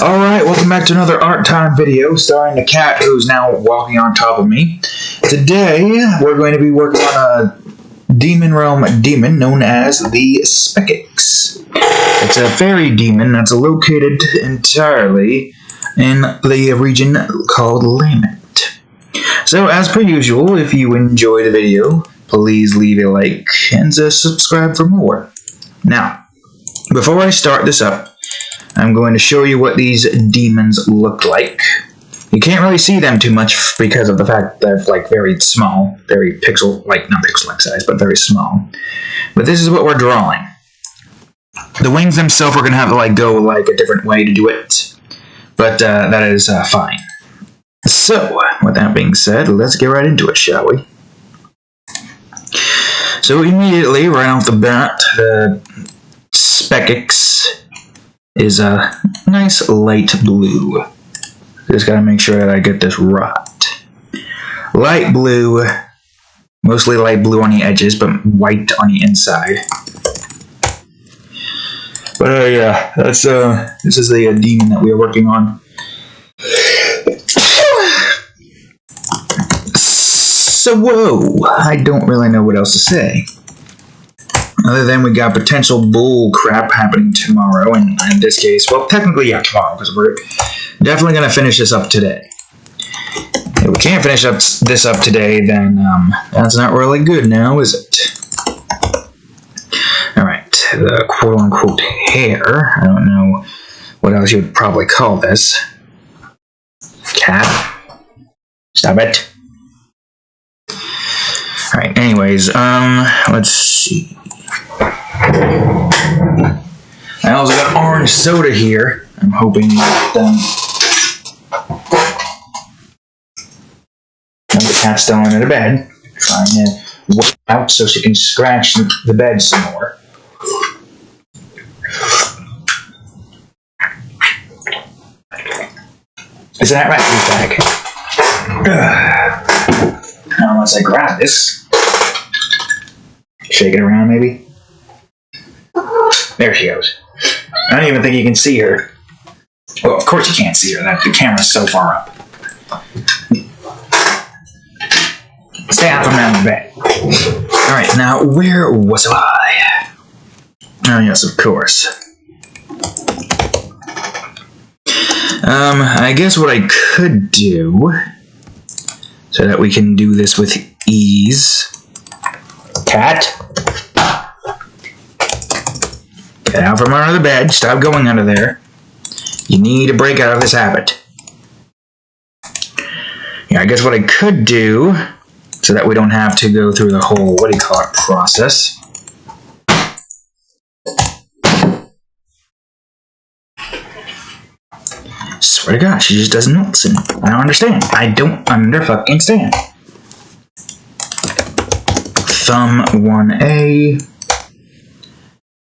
Alright, welcome back to another art time video starring the cat who's now walking on top of me. Today, we're going to be working on a demon realm demon known as the Spekix. It's a fairy demon that's located entirely in the region called Lament. So, as per usual, if you enjoyed the video, please leave a like and subscribe for more. Now, before I start this up, I'm going to show you what these demons look like. You can't really see them too much because of the fact that they're very small, very not pixel-like size, but very small. But this is what we're drawing. The wings themselves are going to have to go a different way to do it, but that is fine. So, with that being said, let's get right into it, shall we? So immediately, right off the bat, the Spekix is a nice light blue. Just gotta make sure that I get this right. Light blue, mostly light blue on the edges, but white on the inside. But yeah, that's this is the demon that we are working on. So whoa, I don't really know what else to say. Other than we got potential bull crap happening tomorrow, and in this case, well, technically, yeah, tomorrow, because we're definitely going to finish this up today. If we can't finish this up today, then that's not really good now, is it? Alright, the quote-unquote hair. I don't know what else you would probably call this. Cat. Stop it. Alright, anyways, let's see. I also got orange soda here. I'm hoping that the cat's still under the bed, trying to work out so she can scratch the bed some more. Isn't that right, you bag? Now, once I grab this, shake it around, maybe. There she goes. I don't even think you can see her. Well, of course you can't see her. The camera's so far up. Stay out from under the bed. Alright, now where was I? Oh, yes, of course. I guess what I could do, so that we can do this with ease. Cat? Get out from under the bed. Stop going under there. You need to break out of this habit. Yeah, I guess what I could do, so that we don't have to go through the whole, process. Swear to God, she just doesn't listen. I don't understand. I don't understand. Thumb 1A.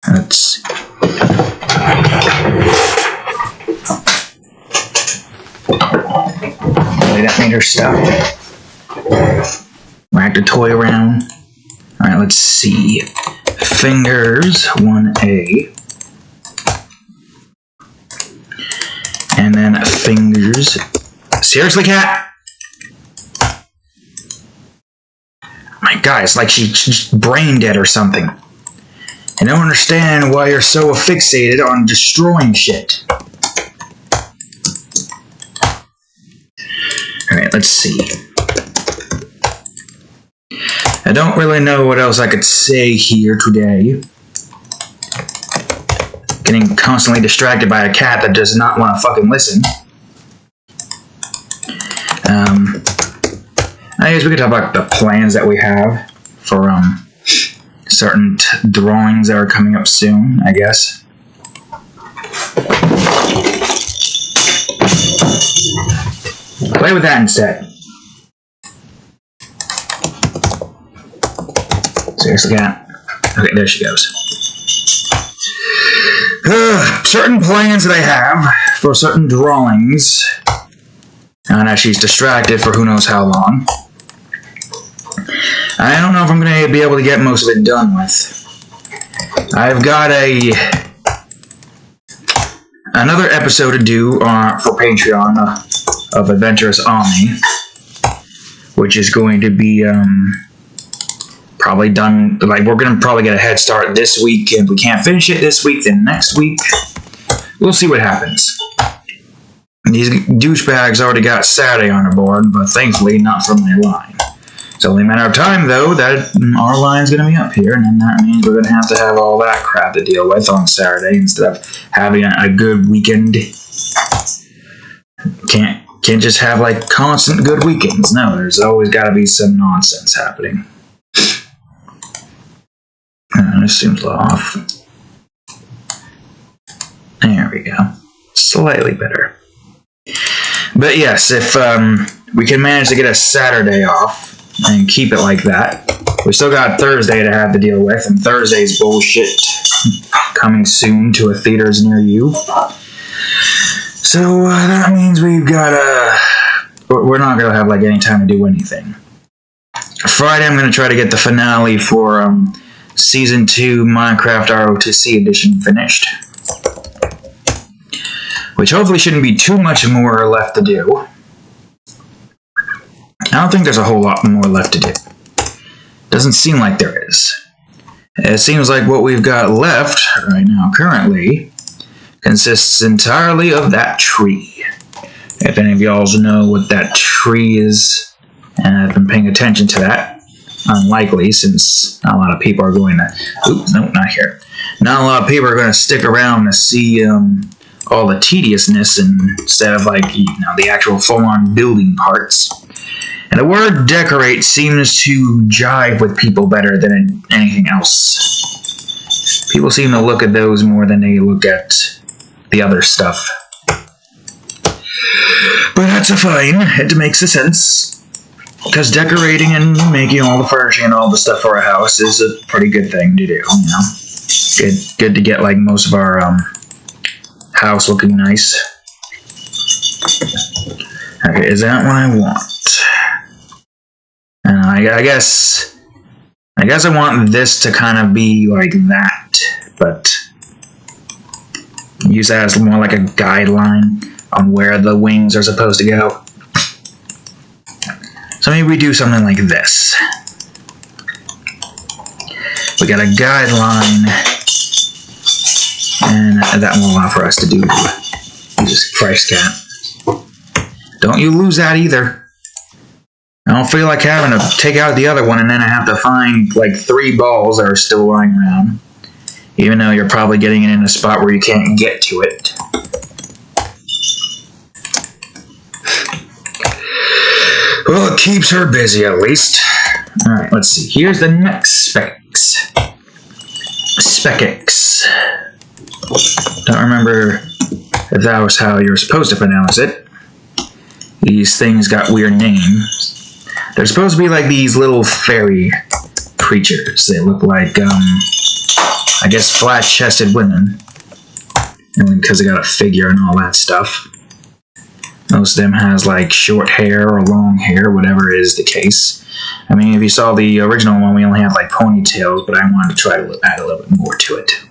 Let's see. Really, that made her stop. Whack the toy around. Alright, let's see. Fingers 1A. And then fingers. Seriously, cat? My God, it's like she's brain dead or something. I don't understand why you're so fixated on destroying shit. Alright, let's see. I don't really know what else I could say here today. Getting constantly distracted by a cat that does not want to fucking listen. I guess we could talk about the plans that we have for certain drawings that are coming up soon, I guess. Play with that instead. Seriously, cat? Okay, there she goes. Certain plans that I have for certain drawings. And as she's distracted for who knows how long. I don't know if I'm going to be able to get most of it done with. I've got a another episode to do for Patreon of Adventurous Omni, which is going to be probably done. Like, we're going to probably get a head start this week. If we can't finish it this week, then next week. We'll see what happens. These douchebags already got Saturday on their board, but thankfully not from their line. It's only a matter of time, though, that our line's going to be up here, and then that means we're going to have all that crap to deal with on Saturday instead of having a good weekend. Can't just have, like, constant good weekends. No, there's always got to be some nonsense happening. This seems a little off. There we go. Slightly better. But yes, if we can manage to get a Saturday off and keep it like that, we still got Thursday to have to deal with, and Thursday's bullshit coming soon to a theaters near you. So that means we've got we're not going to have like any time to do anything. Friday I'm going to try to get the finale for Season 2 Minecraft ROTC edition finished, which hopefully shouldn't be too much more left to do. I don't think there's a whole lot more left to do. Doesn't seem like there is. It seems like what we've got left right now currently consists entirely of that tree. If any of y'all know what that tree is, and I've been paying attention to that, unlikely, since not a lot of people are going to... Oops, no, not here. Not a lot of people are going to stick around to see all the tediousness instead of, like, the actual full-on building parts. And the word decorate seems to jive with people better than anything else. People seem to look at those more than they look at the other stuff. But that's fine. It makes sense. Because decorating and making all the furnishing and all the stuff for a house is a pretty good thing to do, you know. Good to get, like, most of our house looking nice. Okay, is that what I want? And I guess I want this to kind of be like that, but use that as more like a guideline on where the wings are supposed to go. So maybe we do something like this. We got a guideline, and that won't allow for us to do Jesus Christ, cat. Don't you lose that either. I don't feel like having to take out the other one and then I have to find like 3 balls that are still lying around. Even though you're probably getting it in a spot where you can't get to it. Well, it keeps her busy at least. Alright, let's see. Here's the next Spekix. Spekix. Don't remember if that was how you're supposed to pronounce it. These things got weird names. They're supposed to be like these little fairy creatures. They look like, I guess, flat-chested women. Because they got a figure and all that stuff. Most of them has, like, short hair or long hair, whatever is the case. I mean, if you saw the original one, we only had, like, ponytails, but I wanted to try to add a little bit more to it.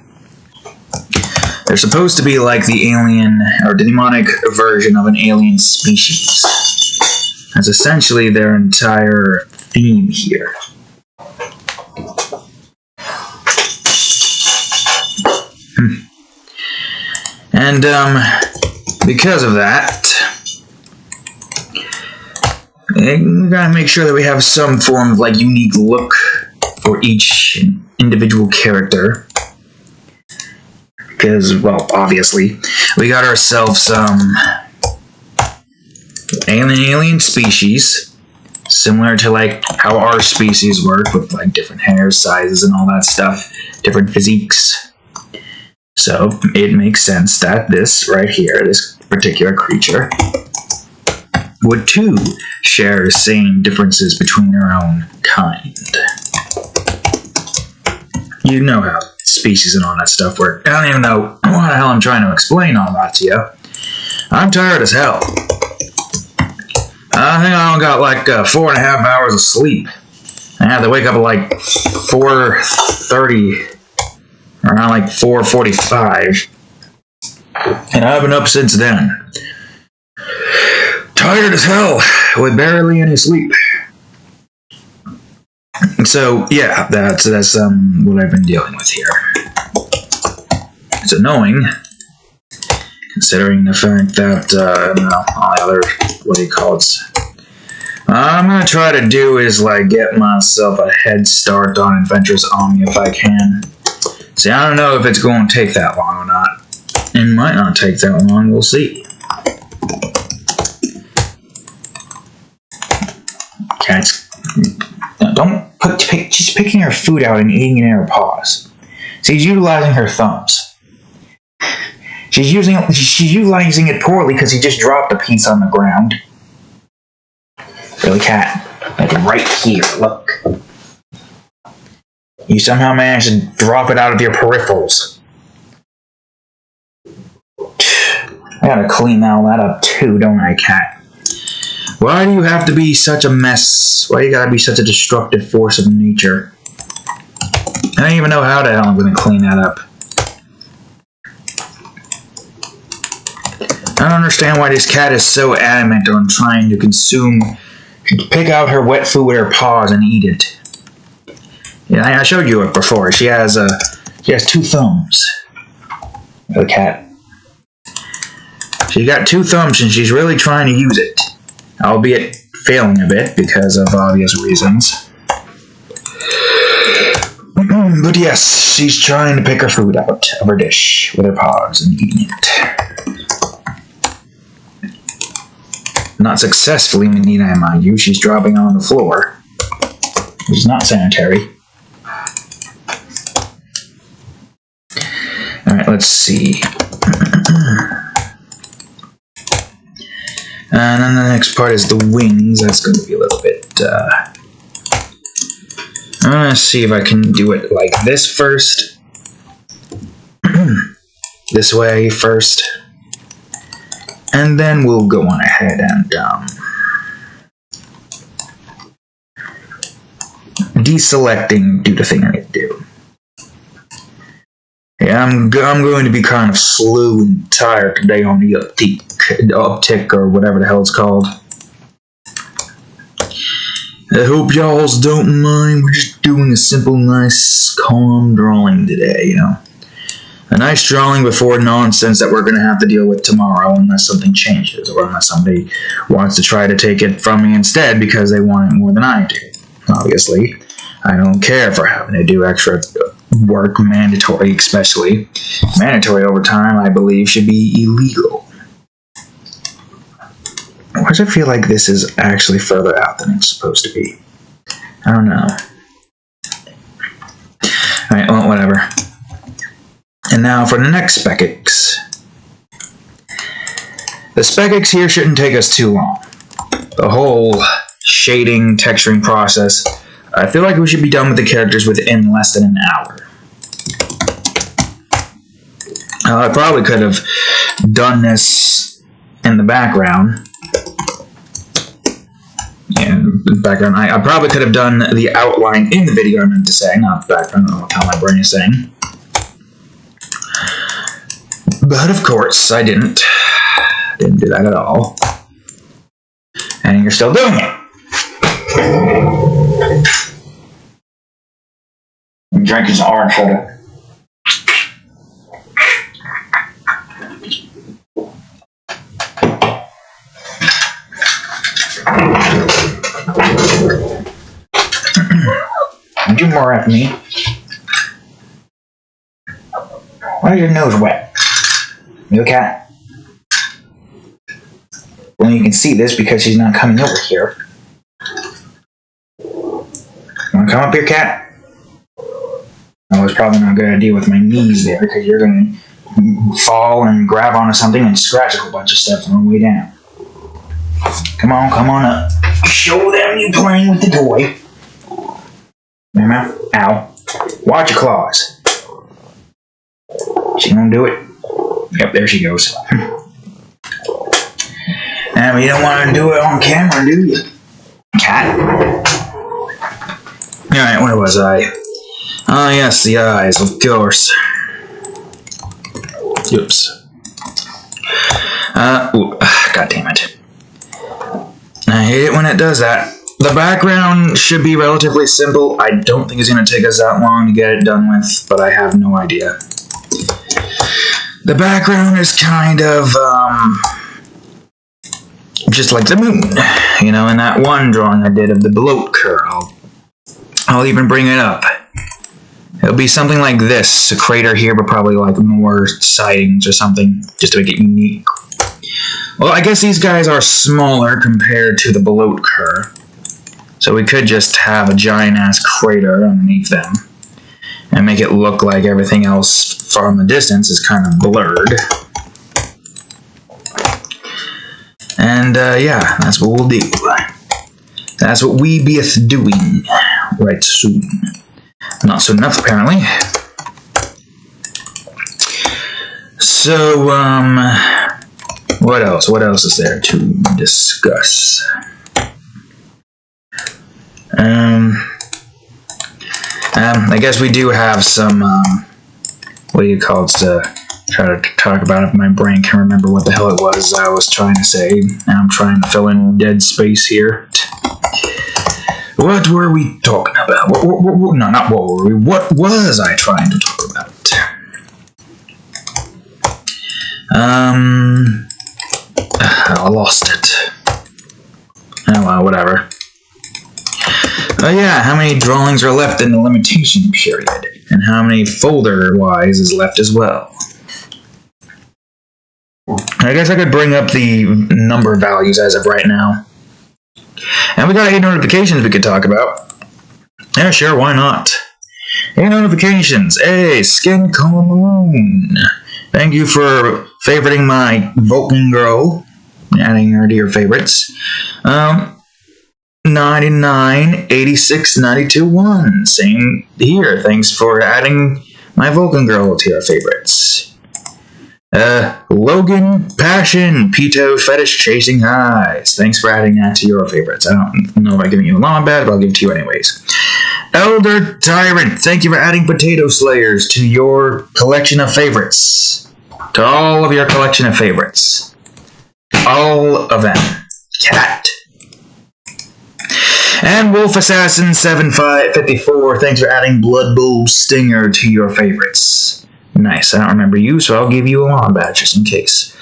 They're supposed to be like the alien, or demonic version of an alien species. That's essentially their entire theme here. And, because of that, we gotta make sure that we have some form of, like, unique look for each individual character. Because, well, obviously, we got ourselves some alien species, similar to, like, how our species work, with, like, different hair sizes and all that stuff, different physiques. So, it makes sense that this right here, this particular creature, would too share the same differences between their own kind. You know how species and all that stuff work. I don't even know what the hell I'm trying to explain all that to you. I'm tired as hell. I think I only got like 4.5 hours of sleep. I have to wake up at like 4:30, around like 4:45. And I've been up since then. Tired as hell, with barely any sleep. So, yeah, that's what I've been dealing with here. It's annoying, considering the fact that, all the other, I'm gonna try to do is, get myself a head start on Adventures Omni if I can. See, I don't know if it's going to take that long or not. It might not take that long, we'll see. Cats, she's picking her food out and eating it in her paws. She's utilizing her thumbs. She's utilizing it poorly because he just dropped a piece on the ground. Really, cat? Like right here, look. You somehow managed to drop it out of your peripherals. I gotta clean all that up too, don't I, cat? Why do you have to be such a mess? Why you gotta be such a destructive force of nature? I don't even know how the hell I'm gonna clean that up. I don't understand why this cat is so adamant on trying to pick out her wet food with her paws and eat it. Yeah, I showed you it before. She has 2 thumbs. The cat. She's got 2 thumbs and she's really trying to use it. Albeit failing a bit because of obvious reasons. But yes, she's trying to pick her food out of her dish with her paws and eating it. Not successfully, need I mind you. She's dropping on the floor. Which is not sanitary. Alright, let's see. And then the next part is the wings. That's going to be a little bit, I'm going to see if I can do it like this first. This way first. And then we'll go on ahead and, deselecting, do the thing I need to do. Yeah, I'm going to be kind of slow and tired today on the uptick or whatever the hell it's called. I hope y'all don't mind. We're just doing a simple, nice, calm drawing today, you know. A nice drawing before nonsense that we're going to have to deal with tomorrow unless something changes or unless somebody wants to try to take it from me instead because they want it more than I do. Obviously, I don't care for having to do extra work, mandatory especially. Mandatory overtime, I believe, should be illegal. Why does it feel like this is actually further out than it's supposed to be? I don't know. Alright, well, whatever. And now for the next Spekix. The Spekix here shouldn't take us too long. The whole shading, texturing process, I feel like we should be done with the characters within less than an hour. I probably could have done this in the background. Background. I probably could have done the outline in the video, I meant to say, not the background. I don't know how my brain is saying. But of course, I didn't. Didn't do that at all. And you're still doing it. I'm drinking some orange soda. Do more at me. Why is your nose wet? You cat? Well, you can see this because she's not coming over here. You wanna come up here, cat? Oh, it's probably not a good idea with my knees there because you're gonna fall and grab onto something and scratch a whole bunch of stuff on the way down. Come on up. Show them you playing with the toy. Remember? Ow. Watch your claws. She gonna do it? Yep, there she goes. And you don't want to do it on camera, do you? Cat. Alright, where was I? Ah, yes, the eyes, of course. Oops. God damn it. I hate it when it does that. The background should be relatively simple. I don't think it's going to take us that long to get it done with, but I have no idea. The background is kind of, just like the moon. You know, in that one drawing I did of the bloat curl. I'll even bring it up. It'll be something like this. A crater here, but probably like more sightings or something, just to make it unique. Well, I guess these guys are smaller compared to the bloat curl. So we could just have a giant-ass crater underneath them and make it look like everything else from a distance is kind of blurred. And, yeah, that's what we'll do. That's what we be doing right soon. Not soon enough, apparently. So, what else? What else is there to discuss? I guess we do have some, what do you call it, to try to talk about if my brain can remember what the hell it was I was trying to say. Now I'm trying to fill in dead space here. What were we talking about? No, not what were we. What was I trying to talk about? I lost it. Oh well, whatever. Oh yeah, how many drawings are left in the limitation period? And how many folder-wise is left as well? I guess I could bring up the number values as of right now. And we got 8 notifications we could talk about. Yeah, sure, why not? 8 notifications. Hey, Skin Cologne. Thank you for favoriting my Vulcan girl. Adding her to your favorites. 99, 86, 92, 1. Same here. Thanks for adding my Vulcan girl to your favorites. Logan Passion, Pito Fetish Chasing Highs. Thanks for adding that to your favorites. I don't know if I'm giving you a long bad, but I'll give it to you anyways. Elder Tyrant, thank you for adding Potato Slayers to your collection of favorites. To all of your collection of favorites. All of them. Cat. And Wolf Assassin 7554, thanks for adding Blood Bowl Stinger to your favorites. Nice, I don't remember you, so I'll give you a lawn badge just in case.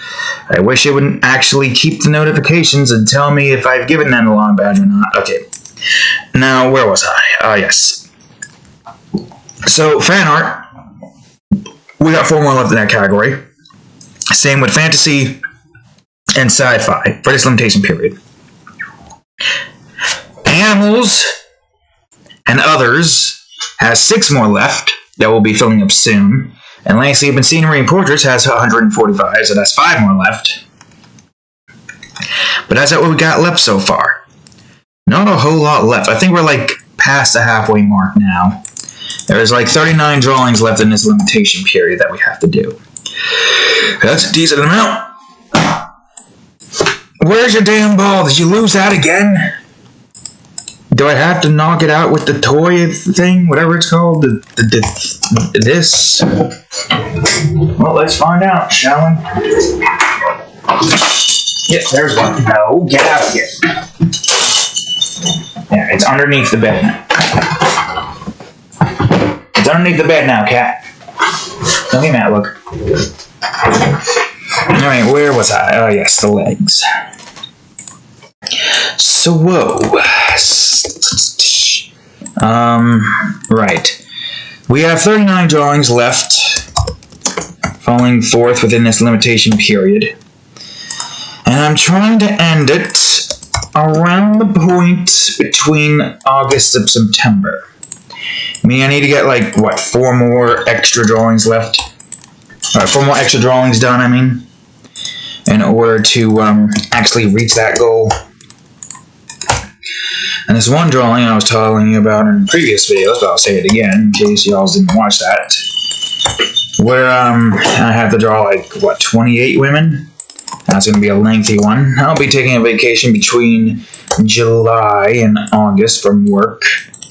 I wish it wouldn't actually keep the notifications and tell me if I've given them the lawn badge or not. Okay, now where was I? Yes. So, fan art. We got 4 more left in that category. Same with fantasy and sci-fi for this limitation period. Animals and others has 6 more left that will be filling up soon. And landscape and scenery and portraits has 145, so that's 5 more left. But that's what we got left so far. Not a whole lot left. I think we're like past the halfway mark now. There's like 39 drawings left in this limitation period that we have to do. That's a decent amount. Where's your damn ball? Did you lose that again? Do I have to knock it out with the toy thing? Whatever it's called? This? Well, let's find out, shall we? Yes, there's one. No, get out of here. Yeah, it's underneath the bed now. It's underneath the bed now, cat. Look at that, look. Alright, where was I? Oh, yes, the legs. So, whoa. Right. We have 39 drawings left, falling forth within this limitation period. And I'm trying to end it around the point between August and September. I mean, I need to get, like, what, 4 more extra drawings left? 4 more extra drawings done, I mean, in order to actually reach that goal. And this one drawing I was telling you about in previous videos, but I'll say it again in case y'all didn't watch that, where I have to draw, like, what, 28 women? That's going to be a lengthy one. I'll be taking a vacation between July and August from work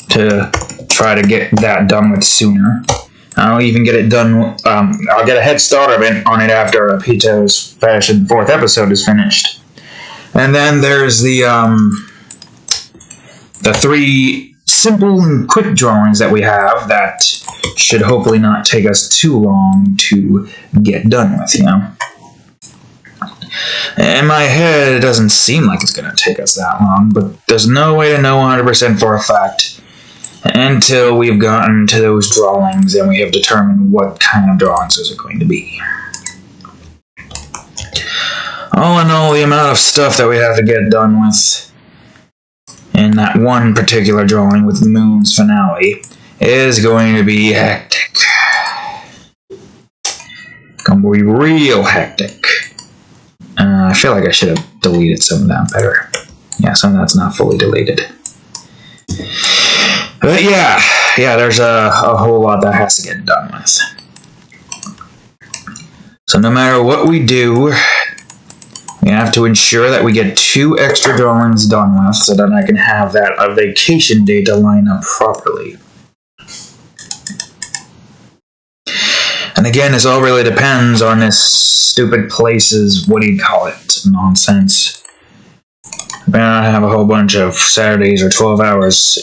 to try to get that done with sooner. I'll even get it done. I'll get a head start on it after Pito's Fashion 4th episode is finished. And then there's the 3 simple and quick drawings that we have that should hopefully not take us too long to get done with, you know. In my head, it doesn't seem like it's going to take us that long, but there's no way to know 100% for a fact until we've gotten to those drawings and we have determined what kind of drawings those are going to be. All in all, the amount of stuff that we have to get done with in that one particular drawing with Moon's finale is going to be hectic. Going to be real hectic. I feel like I should have deleted some of that better. Yeah, some of that's not fully deleted. But yeah, there's a whole lot that has to get done with. So no matter what we do, we have to ensure that we get 2 extra drawings done with so that I can have that vacation day to line up properly. And again, this all really depends on this stupid place's, nonsense. I have a whole bunch of Saturdays or 12 hours.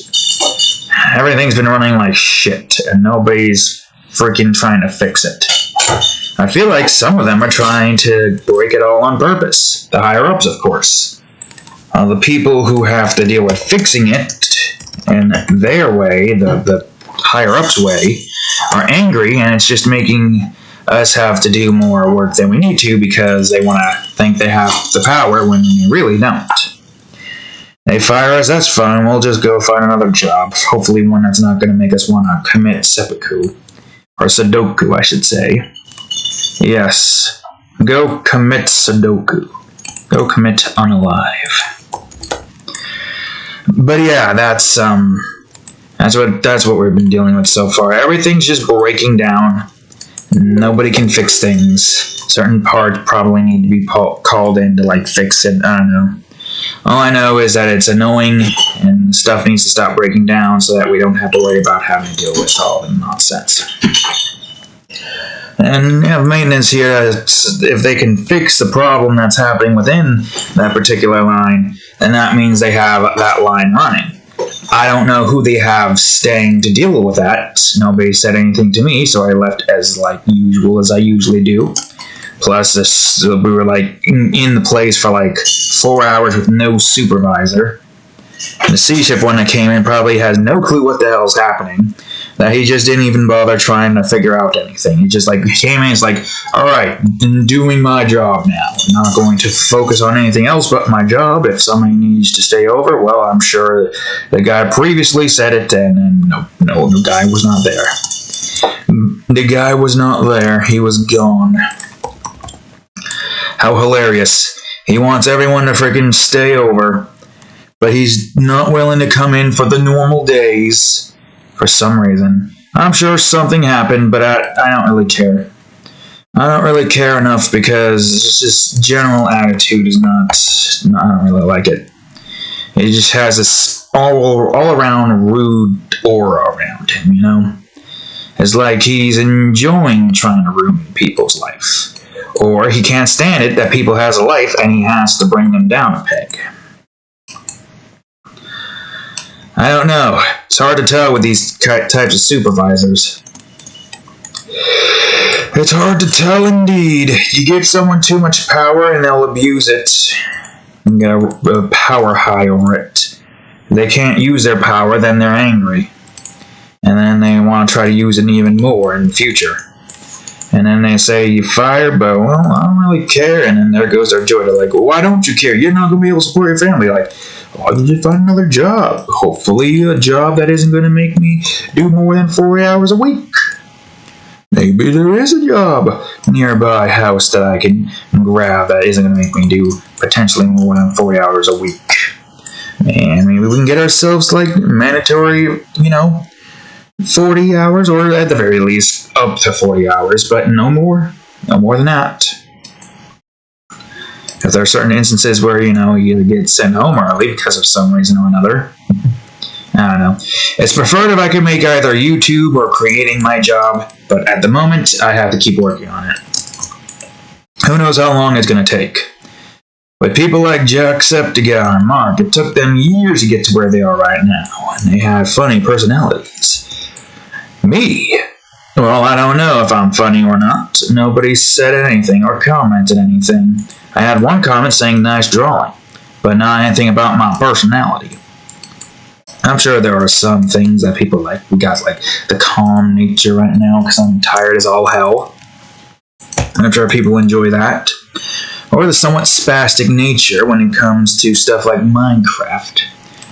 Everything's been running like shit, and nobody's freaking trying to fix it. I feel like some of them are trying to break it all on purpose. The higher-ups, of course. The people who have to deal with fixing it in their way, the higher-ups way, are angry, and it's just making us have to do more work than we need to because they want to think they have the power when they really don't. They fire us, that's fine, we'll just go find another job. Hopefully one that's not going to make us want to commit seppuku. Or Sudoku, I should say. Yes. Go commit Sudoku. Go commit unalive. But yeah, that's what we've been dealing with so far. Everything's just breaking down. Nobody can fix things. Certain parts probably need to be called in to fix it. I don't know. All I know is that it's annoying and stuff needs to stop breaking down so that we don't have to worry about having to deal with all the nonsense. And maintenance here, if they can fix the problem that's happening within that particular line, then that means they have that line running. I don't know who they have staying to deal with that. Nobody said anything to me, so I left as usual as I usually do. Plus, we were in the place for 4 hours with no supervisor. The C-ship one that came in probably has no clue what the hell's happening. That he just didn't even bother trying to figure out anything. He just came in, it's alright, I'm doing my job now. I'm not going to focus on anything else but my job. If somebody needs to stay over, well, I'm sure the guy previously said it, and no, the guy was not there. The guy was not there. He was gone. How hilarious. He wants everyone to freaking stay over, but he's not willing to come in for the normal days. For some reason. I'm sure something happened, but I don't really care. I don't really care enough because his general attitude is not... I don't really like it. He just has this all-around rude aura around him, you know? It's like he's enjoying trying to ruin people's life. Or he can't stand it that people has a life and he has to bring them down a peg. I don't know. It's hard to tell with these types of supervisors. It's hard to tell indeed. You give someone too much power and they'll abuse it. And get a power high over it. If they can't use their power, then they're angry. And then they want to try to use it even more in the future. And then they say, you fired, but well, I don't really care. And then there goes their joy. They're well, why don't you care? You're not going to be able to support your family. Why don't you find another job? Hopefully a job that isn't going to make me do more than 40 hours a week. Maybe there is a job nearby house that I can grab that isn't going to make me do potentially more than 40 hours a week. And maybe we can get ourselves mandatory, 40 hours, or at the very least up to 40 hours, but no more than that. If there are certain instances where, you either get sent home early because of some reason or another, I don't know. It's preferred if I could make either YouTube or creating my job, but at the moment, I have to keep working on it. Who knows how long it's going to take. With people like Sepia and Mark, it took them years to get to where they are right now, and they have funny personalities. Me? Well, I don't know if I'm funny or not. Nobody said anything or commented anything. I had one comment saying nice drawing, but not anything about my personality. I'm sure there are some things that people like. We got like the calm nature right now because I'm tired as all hell. I'm sure people enjoy that. Or the somewhat spastic nature when it comes to stuff like Minecraft.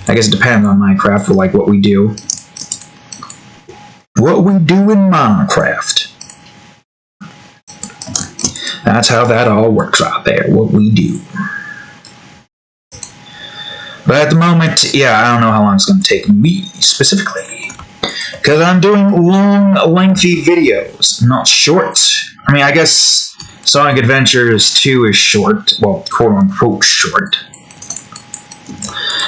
I guess it depends on Minecraft for like what we do. What we do in Minecraft. That's how that all works out there. What we do. But at the moment, yeah, I don't know how long it's going to take me specifically. Because I'm doing long, lengthy videos, not short. I mean, I guess Sonic Adventures 2 is short. Well, quote-unquote short.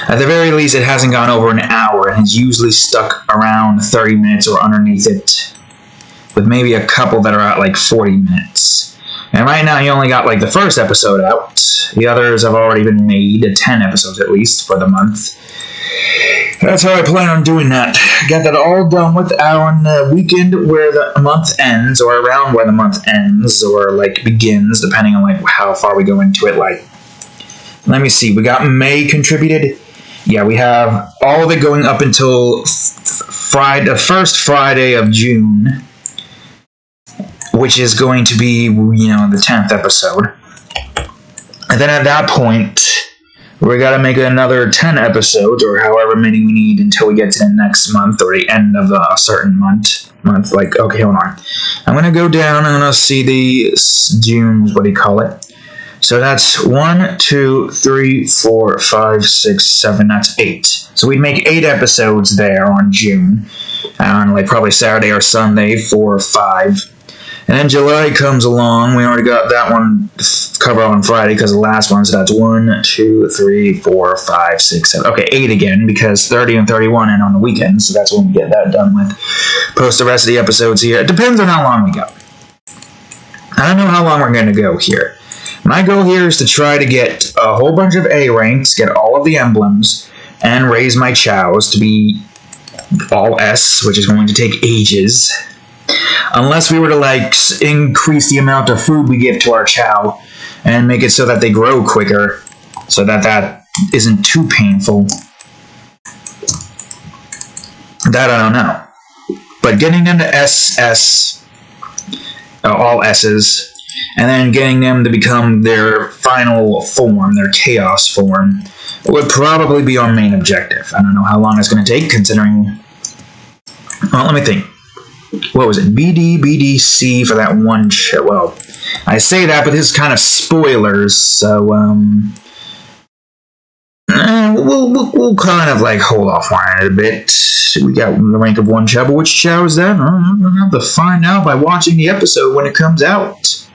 At the very least, it hasn't gone over an hour and is usually stuck around 30 minutes or underneath it. With maybe a couple that are at like 40 minutes. And right now, you only got like the first episode out. The others have already been made, 10 episodes at least, for the month. That's how I plan on doing that. Get that all done with on the weekend where the month ends, or around where the month ends, or like begins, depending on like how far we go into it. Like, let me see. We got May contributed. Yeah, we have all of it going up until Friday, the first Friday of June, which is going to be, the 10th episode. And then at that point, we gotta make another 10 episodes, or however many we need until we get to the next month, or the end of a certain month. Like, okay, hold on. I'm gonna go down, I'm gonna see the June, what do you call it? So that's 1, 2, 3, 4, 5, 6, 7, that's 8. So we'd make 8 episodes there on June, on like probably Saturday or Sunday, 4 or 5. And then July comes along. We already got that one covered on Friday because the last one. So that's 1, 2, 3, 4, 5, 6, 7. Okay, 8 again because 30 and 31 and on the weekends. So that's when we get that done with. Post the rest of the episodes here. It depends on how long we go. I don't know how long we're going to go here. My goal here is to try to get a whole bunch of A ranks, get all of the emblems, and raise my chows to be all S, which is going to take ages. Unless we were to like increase the amount of food we give to our chow and make it so that they grow quicker, so that that isn't too painful. That I don't know. But getting them to SS, all S's, and then getting them to become their final form, their chaos form, would probably be our main objective. I don't know how long it's going to take, considering... Well, let me think. What was it? BDC for that one show. Well, I say that, but this is kind of spoilers, so we'll kind of like hold off on it a bit. We got the rank of 1 chow, but which chow is that? I'll have to find out by watching the episode when it comes out.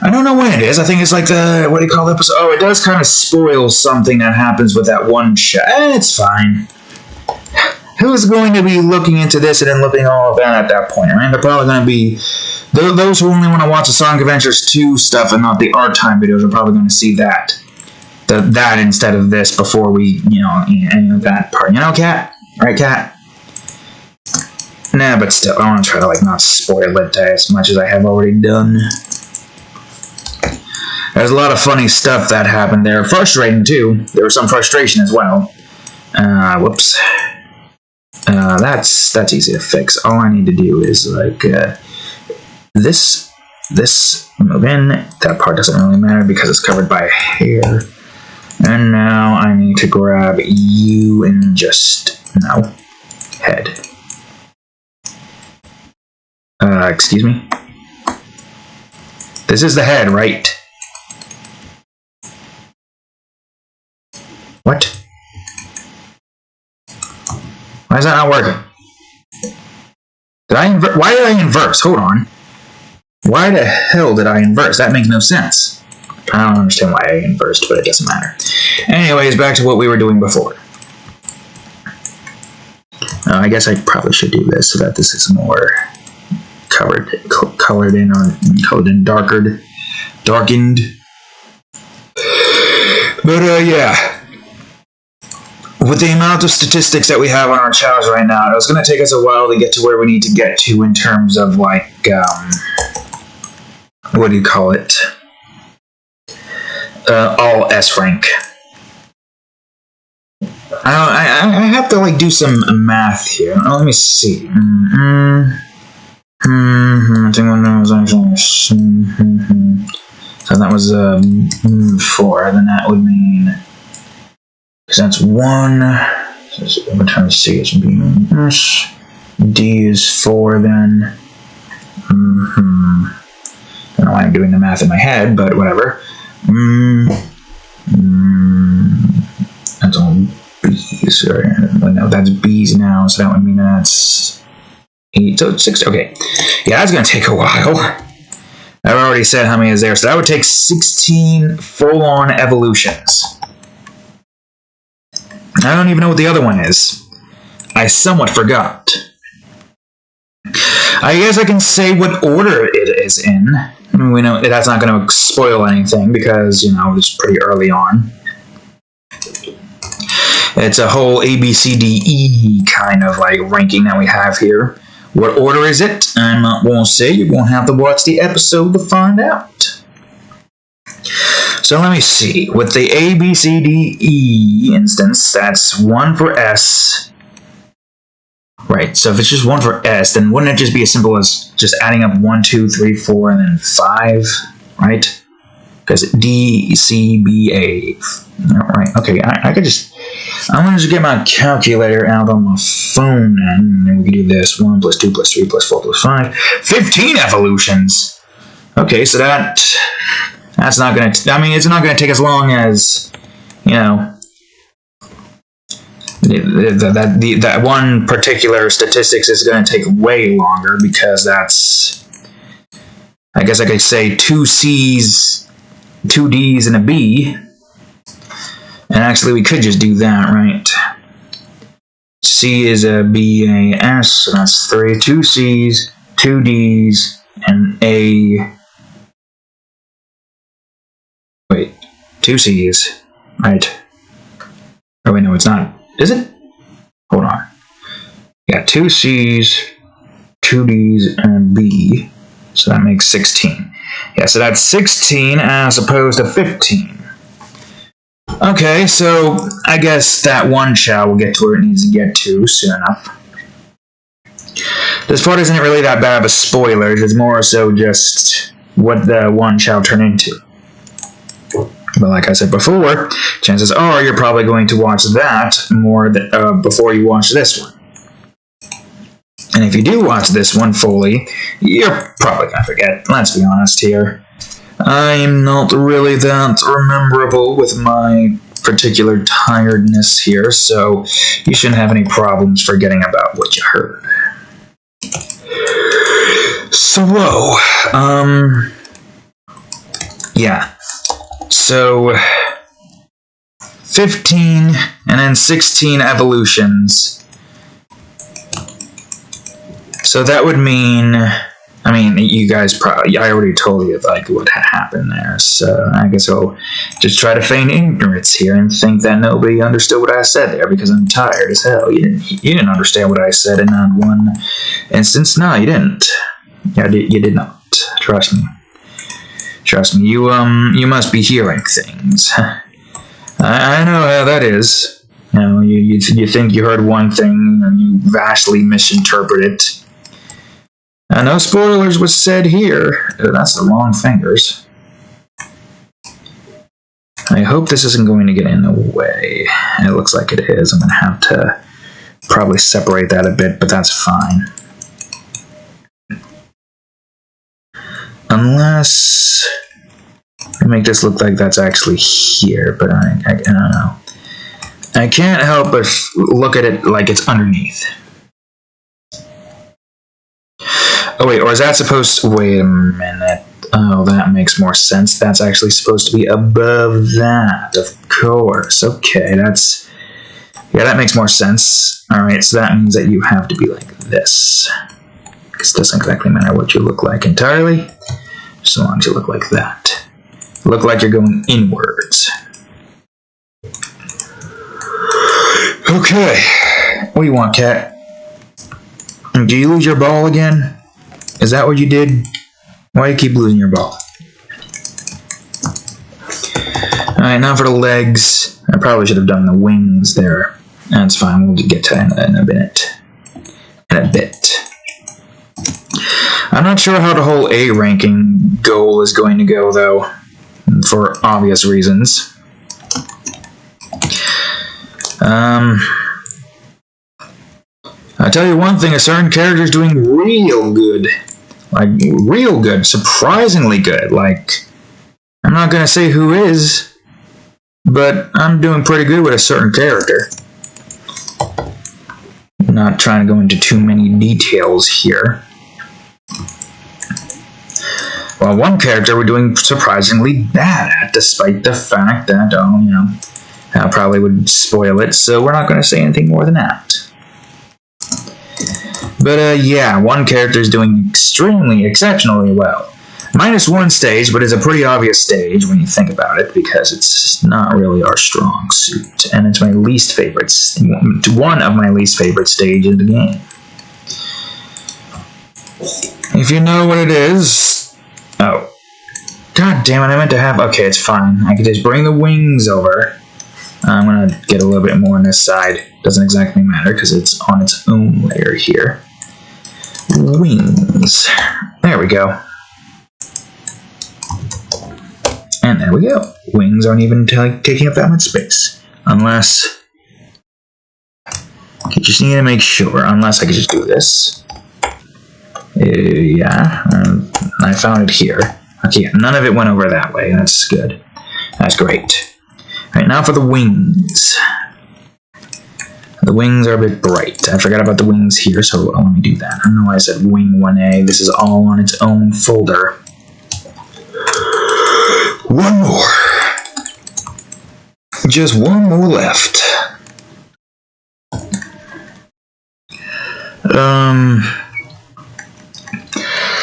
I don't know when it is. I think it's like the, what do you call the episode? Oh, it does kind of spoil something that happens with that one chow. It's fine. Who's going to be looking into this and then looking all of that at that point? I mean, they're probably going to be... Those who only want to watch the Sonic Adventures 2 stuff and not the art time videos are probably going to see that. That instead of this before we, any of that part. You know, Cat? Right, Cat? Nah, but still, I want to try to, like, not spoil it as much as I have already done. There's a lot of funny stuff that happened there. Frustrating, too. There was some frustration as well. Whoops. That's easy to fix. All I need to do is like this move in. That part doesn't really matter because it's covered by hair. And now I need to grab you and just head. Excuse me. This is the head, right? What? Why is that not working? Did I invert? Why did I inverse? Hold on. Why the hell did I inverse? That makes no sense. I don't understand why I inversed, but it doesn't matter. Anyways, back to what we were doing before. I guess I probably should do this so that this is more colored in, darkened. But yeah, with the amount of statistics that we have on our challenge right now, it's going to take us a while to get to where we need to get to in terms of like what do you call it? All S rank. I have to like do some math here. Let me see. So that was 4. Then that would mean, because that's 1. So I'm trying to see it's B. D is 4 then. I don't know why I'm doing the math in my head, but whatever. That's all B's. No, that's B's now, so that would mean that's 8. So it's 6. Okay. Yeah, that's going to take a while. I've already said how many is there, so that would take 16 full-on evolutions. I don't even know what the other one is. I somewhat forgot. I guess I can say what order it is in. I mean, we know that's not going to spoil anything because, you know, it's pretty early on. It's a whole A, B, C, D, E kind of like ranking that we have here. What order is it? I'm not going to say. You're going to have to watch the episode to find out. So let me see. With the A, B, C, D, E instance, that's 1 for S. Right, so if it's just 1 for S, then wouldn't it just be as simple as just adding up 1, 2, 3, 4, and then 5, right? Because D, C, B, A. Right, okay, I'm going to just get my calculator out on my phone, and then we can do this. 1 plus 2 plus 3 plus 4 plus 5. 15 evolutions! Okay, so that's not going to... I mean, it's not going to take as long as, you know... That one particular statistics is going to take way longer because that's, I guess I could say 2 C's, 2 D's, and a B. And actually we could just do that, right? C is a B and a S, so that's 3. 2 C's, 2 D's, and a... Wait, 2 C's, right? Oh wait, no, it's not. Is it? Hold on. Yeah, 2 C's, 2 D's, and a B. So that makes 16. Yeah, so that's 16 as opposed to 15. Okay, so I guess that one shell will get to where it needs to get to soon enough. This part isn't really that bad of a spoiler. It's more so just what the one shall turn into. But like I said before, chances are you're probably going to watch that more before you watch this one. And if you do watch this one fully, you're probably going to forget. Let's be honest here. I'm not really that rememberable with my particular tiredness here, so you shouldn't have any problems forgetting about what you heard. So, yeah. So, 15 and then 16 evolutions. So that would mean, I mean, you guys probably, I already told you like what had happened there. So I guess I'll just try to feign ignorance here and think that nobody understood what I said there because I'm tired as hell. You didn't understand what I said in that one instance. No, you didn't. You did not. Trust me. Trust me, you must be hearing things. I know how that is. You know, you think you heard one thing and you vastly misinterpret it. No spoilers was said here. That's the wrong fingers. I hope this isn't going to get in the way. It looks like it is. I'm going to have to probably separate that a bit, but that's fine. Unless I make this look like that's actually here, but I don't know. I can't help but look at it like it's underneath. Oh wait, or is that supposed to... Wait a minute. Oh, that makes more sense. That's actually supposed to be above that, of course. Okay, that's Yeah, that makes more sense. Alright, so that means that you have to be like this. Because it doesn't exactly matter what you look like entirely, so long as you look like that. Look like you're going inwards. Okay. What do you want, cat? Do you lose your ball again? Is that what you did? Why do you keep losing your ball? Alright, now for the legs. I probably should have done the wings there. That's fine, we'll get to that in a minute. In a bit. I'm not sure how the whole A ranking goal is going to go, though. For obvious reasons. I tell you one thing, a certain character's doing real good. Like, real good. Surprisingly good. Like, I'm not gonna say who is, but I'm doing pretty good with a certain character. Not trying to go into too many details here. Well, one character we're doing surprisingly bad at, despite the fact that, I probably would spoil it, so we're not going to say anything more than that. But, yeah, one character is doing exceptionally well. -1 stage, but it's a pretty obvious stage when you think about it, because it's not really our strong suit, and it's my least favorite, one of my least favorite stages of the game. If you know what it is... Oh. God damn it, I meant to have... Okay, it's fine. I could just bring the wings over. I'm going to get a little bit more on this side. Doesn't exactly matter, because it's on its own layer here. Wings. There we go. And there we go. Wings aren't even taking up that much space. Unless... I just need to make sure. Unless I could just do this. Yeah. I found it here. Okay, none of it went over that way. That's good. That's great. Alright, now for the wings. The wings are a bit bright. I forgot about the wings here, so let me do that. I don't know why I said wing 1A. This is all on its own folder. One more. Just one more left.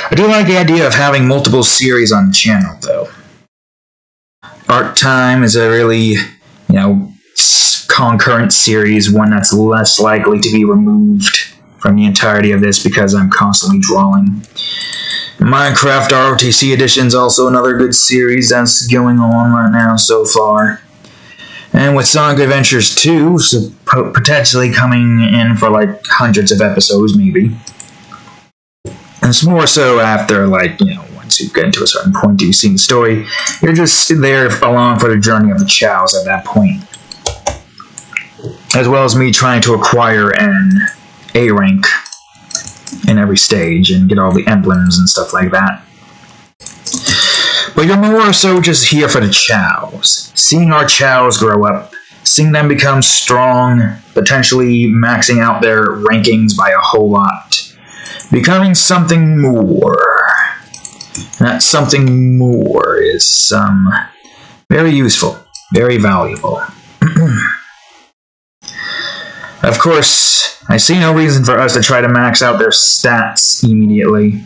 I do like the idea of having multiple series on the channel, though. Art Time is a really, concurrent series, one that's less likely to be removed from the entirety of this because I'm constantly drawing. Minecraft ROTC Edition is also another good series that's going on right now so far. And with Sonic Adventures 2, so potentially coming in for like hundreds of episodes, maybe. And it's more so after, once you get into a certain point, you've seen the story, you're just there along for the journey of the Chows at that point. As well as me trying to acquire an A rank in every stage and get all the emblems and stuff like that. But you're more so just here for the Chows. Seeing our Chows grow up, seeing them become strong, potentially maxing out their rankings by a whole lot. Becoming something more. And that something more is very useful, very valuable. Of course, I see no reason for us to try to max out their stats immediately.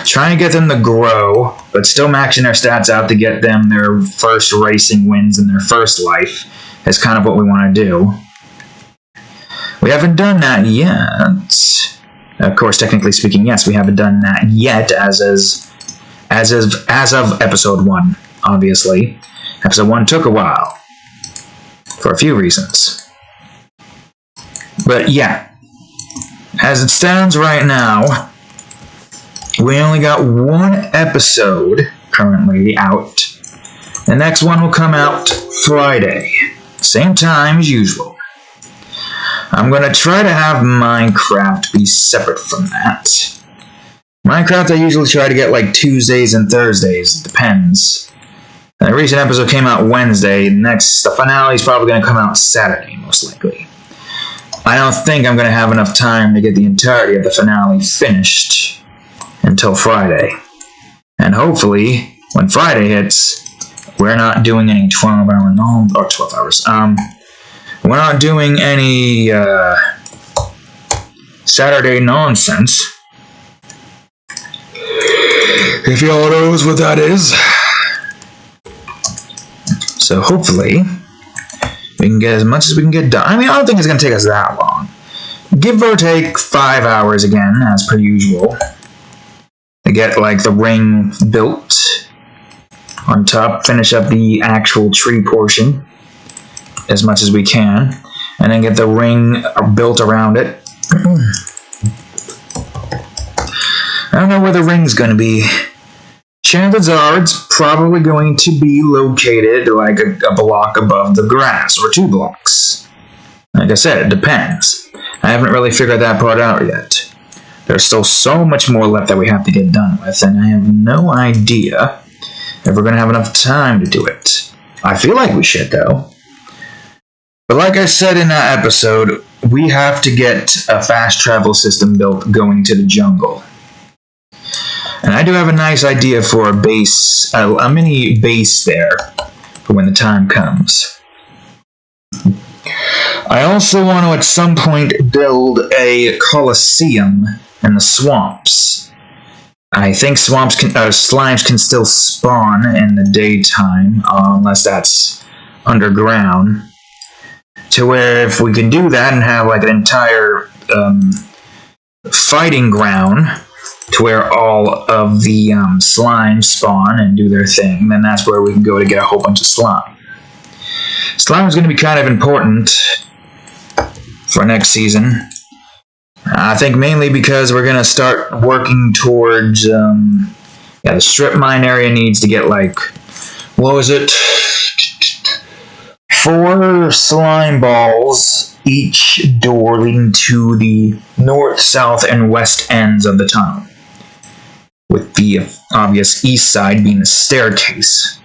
Trying to get them to grow, but still maxing their stats out to get them their first racing wins in their first life is kind of what we want to do. We haven't done that yet. Of course, technically speaking, yes, we haven't done that yet as of episode 1, obviously. Episode 1 took a while. For a few reasons. But yeah, as it stands right now, we only got one episode currently out. The next one will come out Friday, same time as usual. I'm going to try to have Minecraft be separate from that. Minecraft I usually try to get like Tuesdays and Thursdays, it depends. The recent episode came out Wednesday, the finale is probably going to come out Saturday, most likely. I don't think I'm going to have enough time to get the entirety of the finale finished until Friday. And hopefully, when Friday hits, we're not doing any 12 hours, We're not doing any Saturday nonsense. If y'all knows what that is. So hopefully we can get as much as we can get done. I mean, I don't think it's going to take us that long. Give or take 5 hours again, as per usual. To get, like, the ring built on top. Finish up the actual tree portion as much as we can. And then get the ring built around it. I don't know where the ring's going to be. Chances are it's probably going to be located like a block above the grass, or 2 blocks. Like I said, it depends. I haven't really figured that part out yet. There's still so much more left that we have to get done with, and I have no idea if we're going to have enough time to do it. I feel like we should, though. But like I said in that episode, we have to get a fast travel system built going to the jungle. And I do have a nice idea for a base, a mini base there, for when the time comes. I also want to at some point build a Coliseum in the swamps. I think slimes can still spawn in the daytime, unless that's underground. To where if we can do that and have like an entire fighting ground, to where all of the slimes spawn and do their thing, then that's where we can go to get a whole bunch of slime. Slime is going to be kind of important for next season. I think mainly because we're going to start working towards, the strip mine area needs to get like, what was it? 4 slime balls, each door leading to the north, south, and west ends of the tunnel, with the obvious east side being the staircase.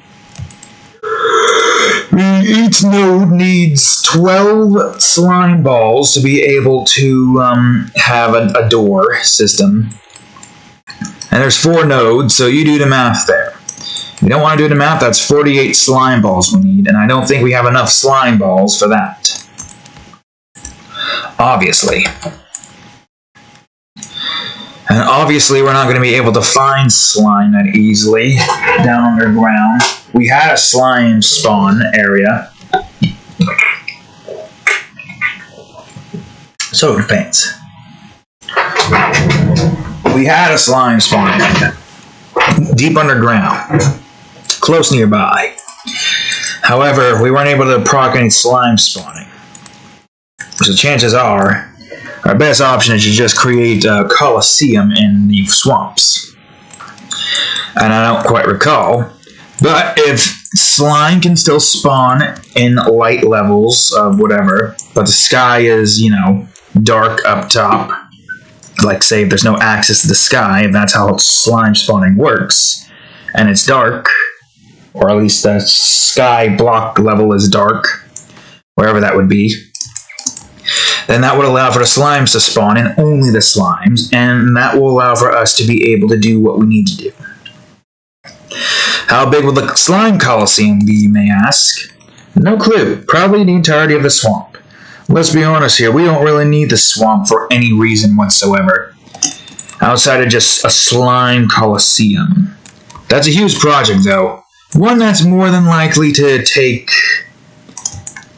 Each node needs 12 slime balls to be able to have a door system. And there's 4 nodes, so you do the math there. If you don't want to do the math, that's 48 slime balls we need, and I don't think we have enough slime balls for that. Obviously. And obviously we're not going to be able to find slime that easily down underground. We had a slime spawn area. So it depends. We had a slime spawn area. Deep underground. Close nearby. However, we weren't able to proc any slime spawning. So chances are, our best option is to just create a Coliseum in the swamps. And I don't quite recall, but if slime can still spawn in light levels of whatever, but the sky is, dark up top, like say if there's no access to the sky, if that's how slime spawning works, and it's dark, or at least the sky block level is dark, wherever that would be, then that would allow for the slimes to spawn, and only the slimes, and that will allow for us to be able to do what we need to do. How big will the slime Coliseum be, you may ask? No clue. Probably the entirety of the swamp. Let's be honest here, we don't really need the swamp for any reason whatsoever, outside of just a slime Coliseum. That's a huge project, though. One that's more than likely to take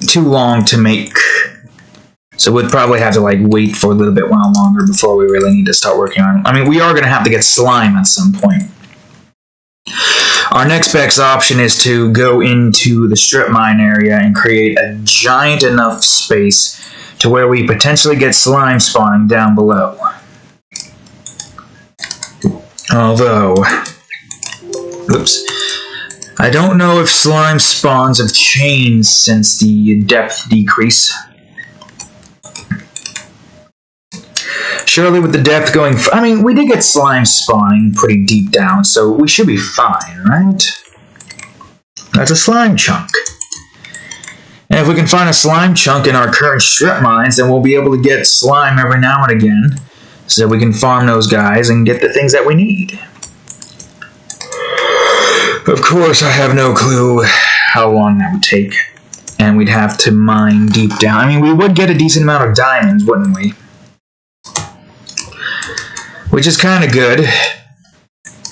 too long to make. So we'd probably have to wait for a little bit while longer before we really need to start working on it. I mean, we are going to have to get slime at some point. Our next best option is to go into the strip mine area and create a giant enough space to where we potentially get slime spawning down below. Although, oops, I don't know if slime spawns have changed since the depth decrease. Surely with the depth going... I mean, we did get slime spawning pretty deep down, so we should be fine, right? That's a slime chunk. And if we can find a slime chunk in our current strip mines, then we'll be able to get slime every now and again, so that we can farm those guys and get the things that we need. Of course, I have no clue how long that would take. And we'd have to mine deep down. I mean, we would get a decent amount of diamonds, wouldn't we? Which is kind of good.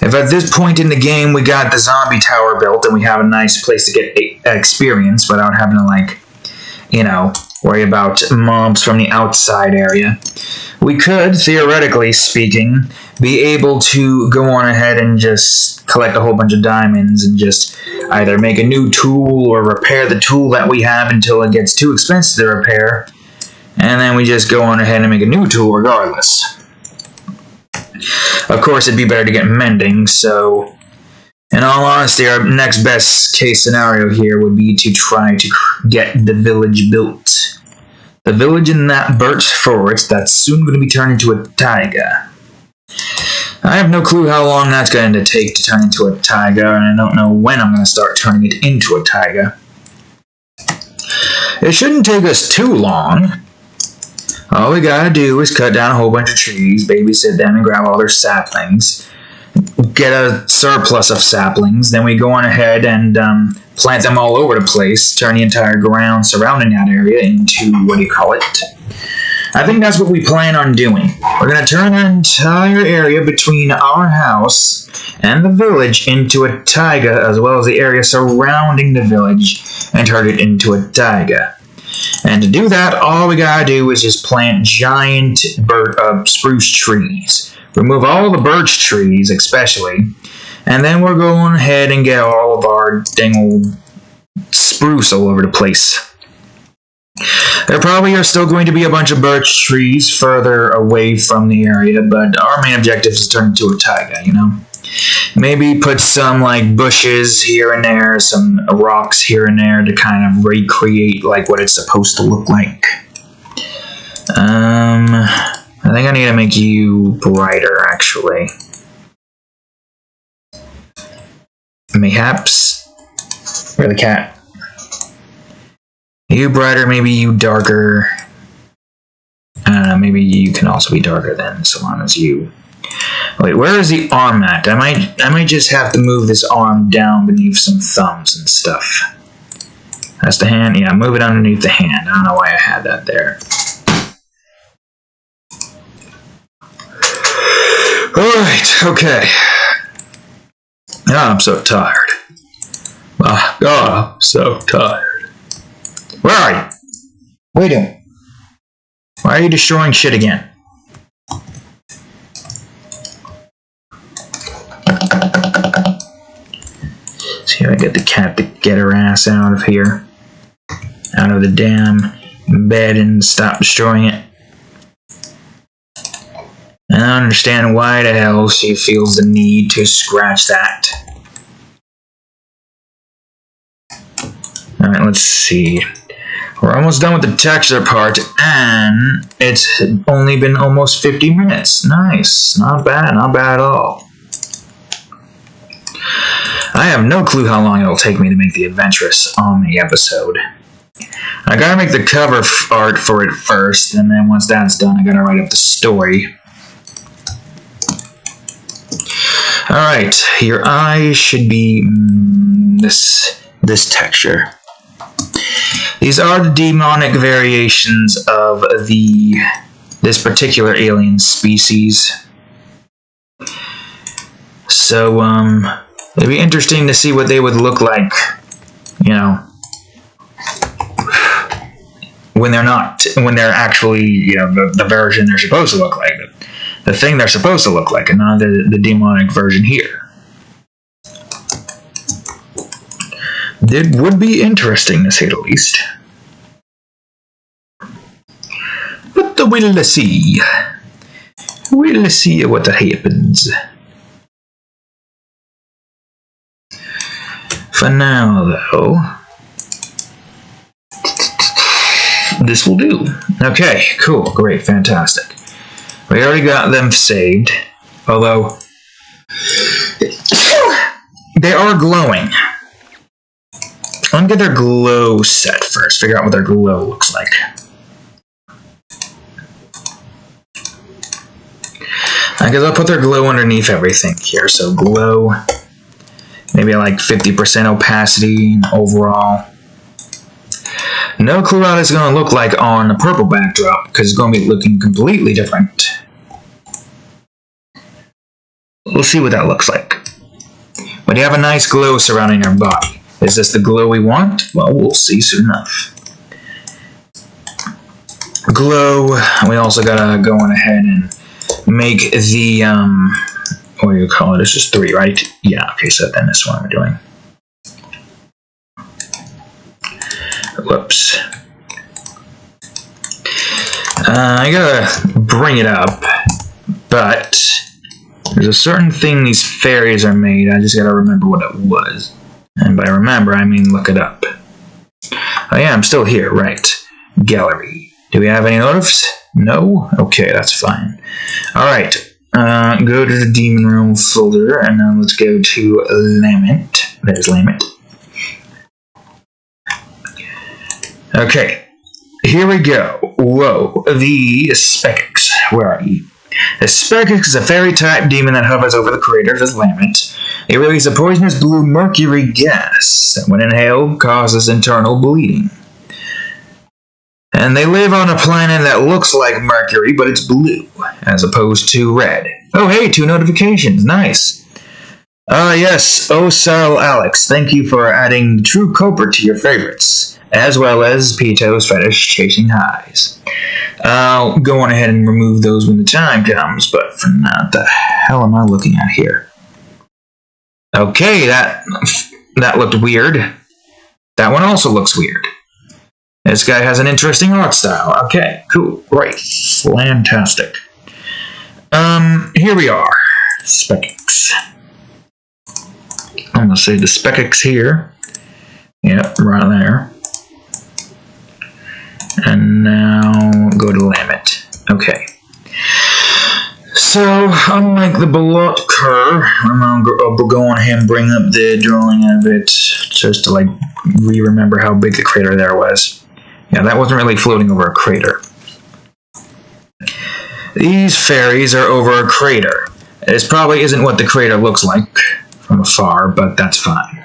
If at this point in the game we got the zombie tower built and we have a nice place to get experience without having to, like, you know, worry about mobs from the outside area, we could, theoretically speaking, be able to go on ahead and just collect a whole bunch of diamonds and just either make a new tool or repair the tool that we have until it gets too expensive to repair, and then we just go on ahead and make a new tool regardless. Of course, it'd be better to get mending, so in all honesty, our next best case scenario here would be to try to get the village built. The village in that birch forest that's soon going to be turned into a taiga. I have no clue how long that's going to take to turn into a taiga, and I don't know when I'm going to start turning it into a taiga. It shouldn't take us too long. All we gotta do is cut down a whole bunch of trees, babysit them, and grab all their saplings. Get a surplus of saplings, then we go on ahead and plant them all over the place, turn the entire ground surrounding that area into, what do you call it? I think that's what we plan on doing. We're going to turn the entire area between our house and the village into a taiga, as well as the area surrounding the village, and turn it into a taiga. And to do that, all we gotta do is just plant giant spruce trees. Remove all the birch trees, especially, and then we're going ahead and get all of our dang old spruce all over the place. There probably are still going to be a bunch of birch trees further away from the area, but our main objective is to turn it into a taiga, you know? Maybe put some, like, bushes here and there, some rocks here and there to kind of recreate, like, what it's supposed to look like. I think I need to make you brighter, actually. Mayhaps. Where's the cat? You brighter, maybe you darker. I don't know, maybe you can also be darker then, so long as you... Wait, where is the arm at? I might just have to move this arm down beneath some thumbs and stuff. That's the hand? Yeah, move it underneath the hand. I don't know why I had that there. Alright, okay. I'm so tired. I'm so tired. Where are you? What are you doing? Why are you destroying shit again? See if I get the cat to get her ass out of here. Out of the damn bed and stop destroying it. I don't understand why the hell she feels the need to scratch that. Alright, let's see. We're almost done with the texture part, and it's only been almost 50 minutes. Nice. Not bad at all. I have no clue how long it'll take me to make the Adventurous Omni episode. I gotta make the cover art for it first, and then once that's done, I gotta write up the story. Alright, your eyes should be this texture. These are the demonic variations of this particular alien species. So, it'd be interesting to see what they would look like, you know, when they're actually, you know, the version they're supposed to look like, the thing they're supposed to look like, and not the demonic version here. It would be interesting, to say the least. But we'll see. We'll see what happens. For now, though, this will do. Okay, cool, great, fantastic. We already got them saved, although they are glowing. I'm gonna get their glow set first, figure out what their glow looks like. I guess I'll put their glow underneath everything here, so glow, maybe like 50% opacity overall. No clue how this is going to look like on a purple backdrop, because it's going to be looking completely different. We'll see what that looks like. But you have a nice glow surrounding our body. Is this the glow we want? Well, we'll see soon enough. Glow. We also gotta go on ahead and make the, what do you call it? It's just 3, right? Yeah, okay, so then this one we're doing. Whoops. I gotta bring it up, but there's a certain thing these fairies are made. I just gotta remember what it was. And by remember, I mean look it up. Oh yeah, I'm still here, right. Gallery. Do we have any notifs? No? Okay, that's fine. Alright, go to the Demon Realm folder, and now let's go to Lament. There's Lament. Okay, here we go. Whoa, the Spekix. Where are you? The Spekix is a fairy-type demon that hovers over the craters as Lament. They release a poisonous blue mercury gas that, when inhaled, causes internal bleeding. And they live on a planet that looks like Mercury, but it's blue, as opposed to red. Oh, hey, 2 notifications. Nice. Yes, Osal Alex, thank you for adding True Culprit to your favorites, as well as Pito's Fetish Chasing Highs. I'll go on ahead and remove those when the time comes, but for now, what the hell am I looking at here? Okay, that looked weird. That one also looks weird. This guy has an interesting art style. Okay, cool, great, fantastic. Here we are. Spekix. I'm gonna say the Spekix here. Yep, right there. And now go to Lament. Okay. So, unlike the Bolotker, I'm gonna go on ahead and bring up the drawing of it just to like remember how big the crater there was. Yeah, that wasn't really floating over a crater. These fairies are over a crater. This probably isn't what the crater looks like from afar, but that's fine.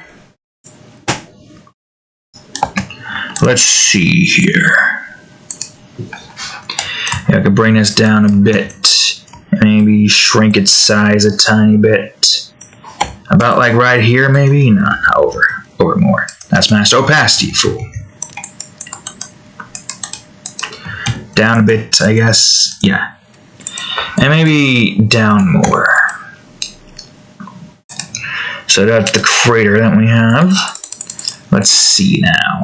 Let's see here. Yeah, I could bring this down a bit. Maybe shrink its size a tiny bit. About like right here, maybe? No, over more. That's master opacity, fool. Down a bit, I guess. Yeah. And maybe down more. So that's the crater that we have. Let's see now.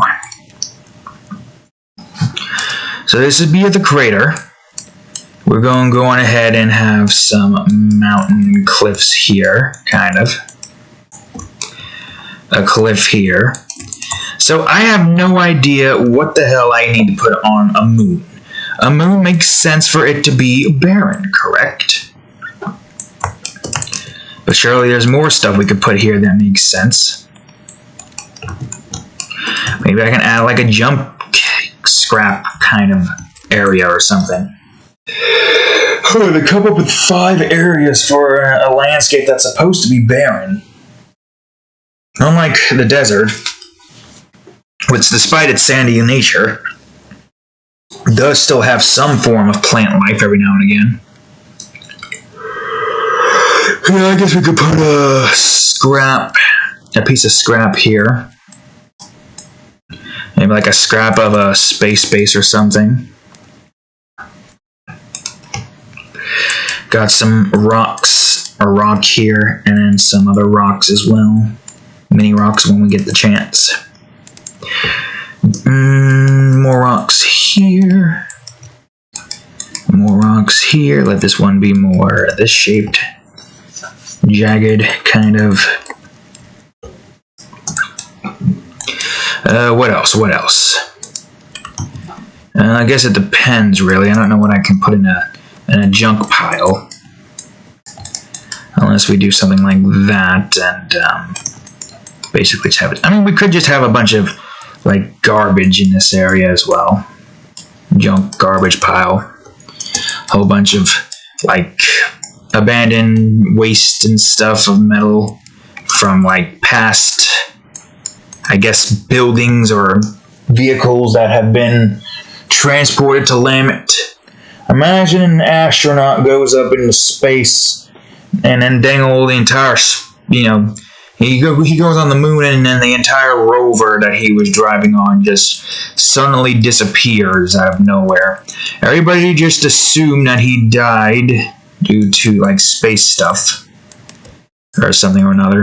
So this would be at the crater. We're going to go on ahead and have some mountain cliffs here, kind of. A cliff here. So I have no idea what the hell I need to put on a moon. A moon makes sense for it to be barren, correct? But surely there's more stuff we could put here that makes sense. Maybe I can add like a jump scrap kind of area or something. To come up with 5 areas for a landscape that's supposed to be barren. Unlike the desert, which despite its sandy nature, does still have some form of plant life every now and again. Yeah, I guess we could put a piece of scrap here. Maybe like a scrap of a space base or something. Got some rocks, a rock here, and then some other rocks as well. Mini rocks when we get the chance. More rocks here. More rocks here. Let this one be more this shaped, jagged kind of. What else? I guess it depends, really. I don't know what I can put in a junk pile. Unless we do something like that and basically just have it. I mean, we could just have a bunch of like garbage in this area as well. Junk garbage pile. Whole bunch of like abandoned waste and stuff of metal from like past, I guess, buildings or vehicles that have been transported to Lament. Imagine an astronaut goes up into space and then dangle the entire, he goes on the moon and then the entire rover that he was driving on just suddenly disappears out of nowhere. Everybody just assumed that he died due to like space stuff or something or another.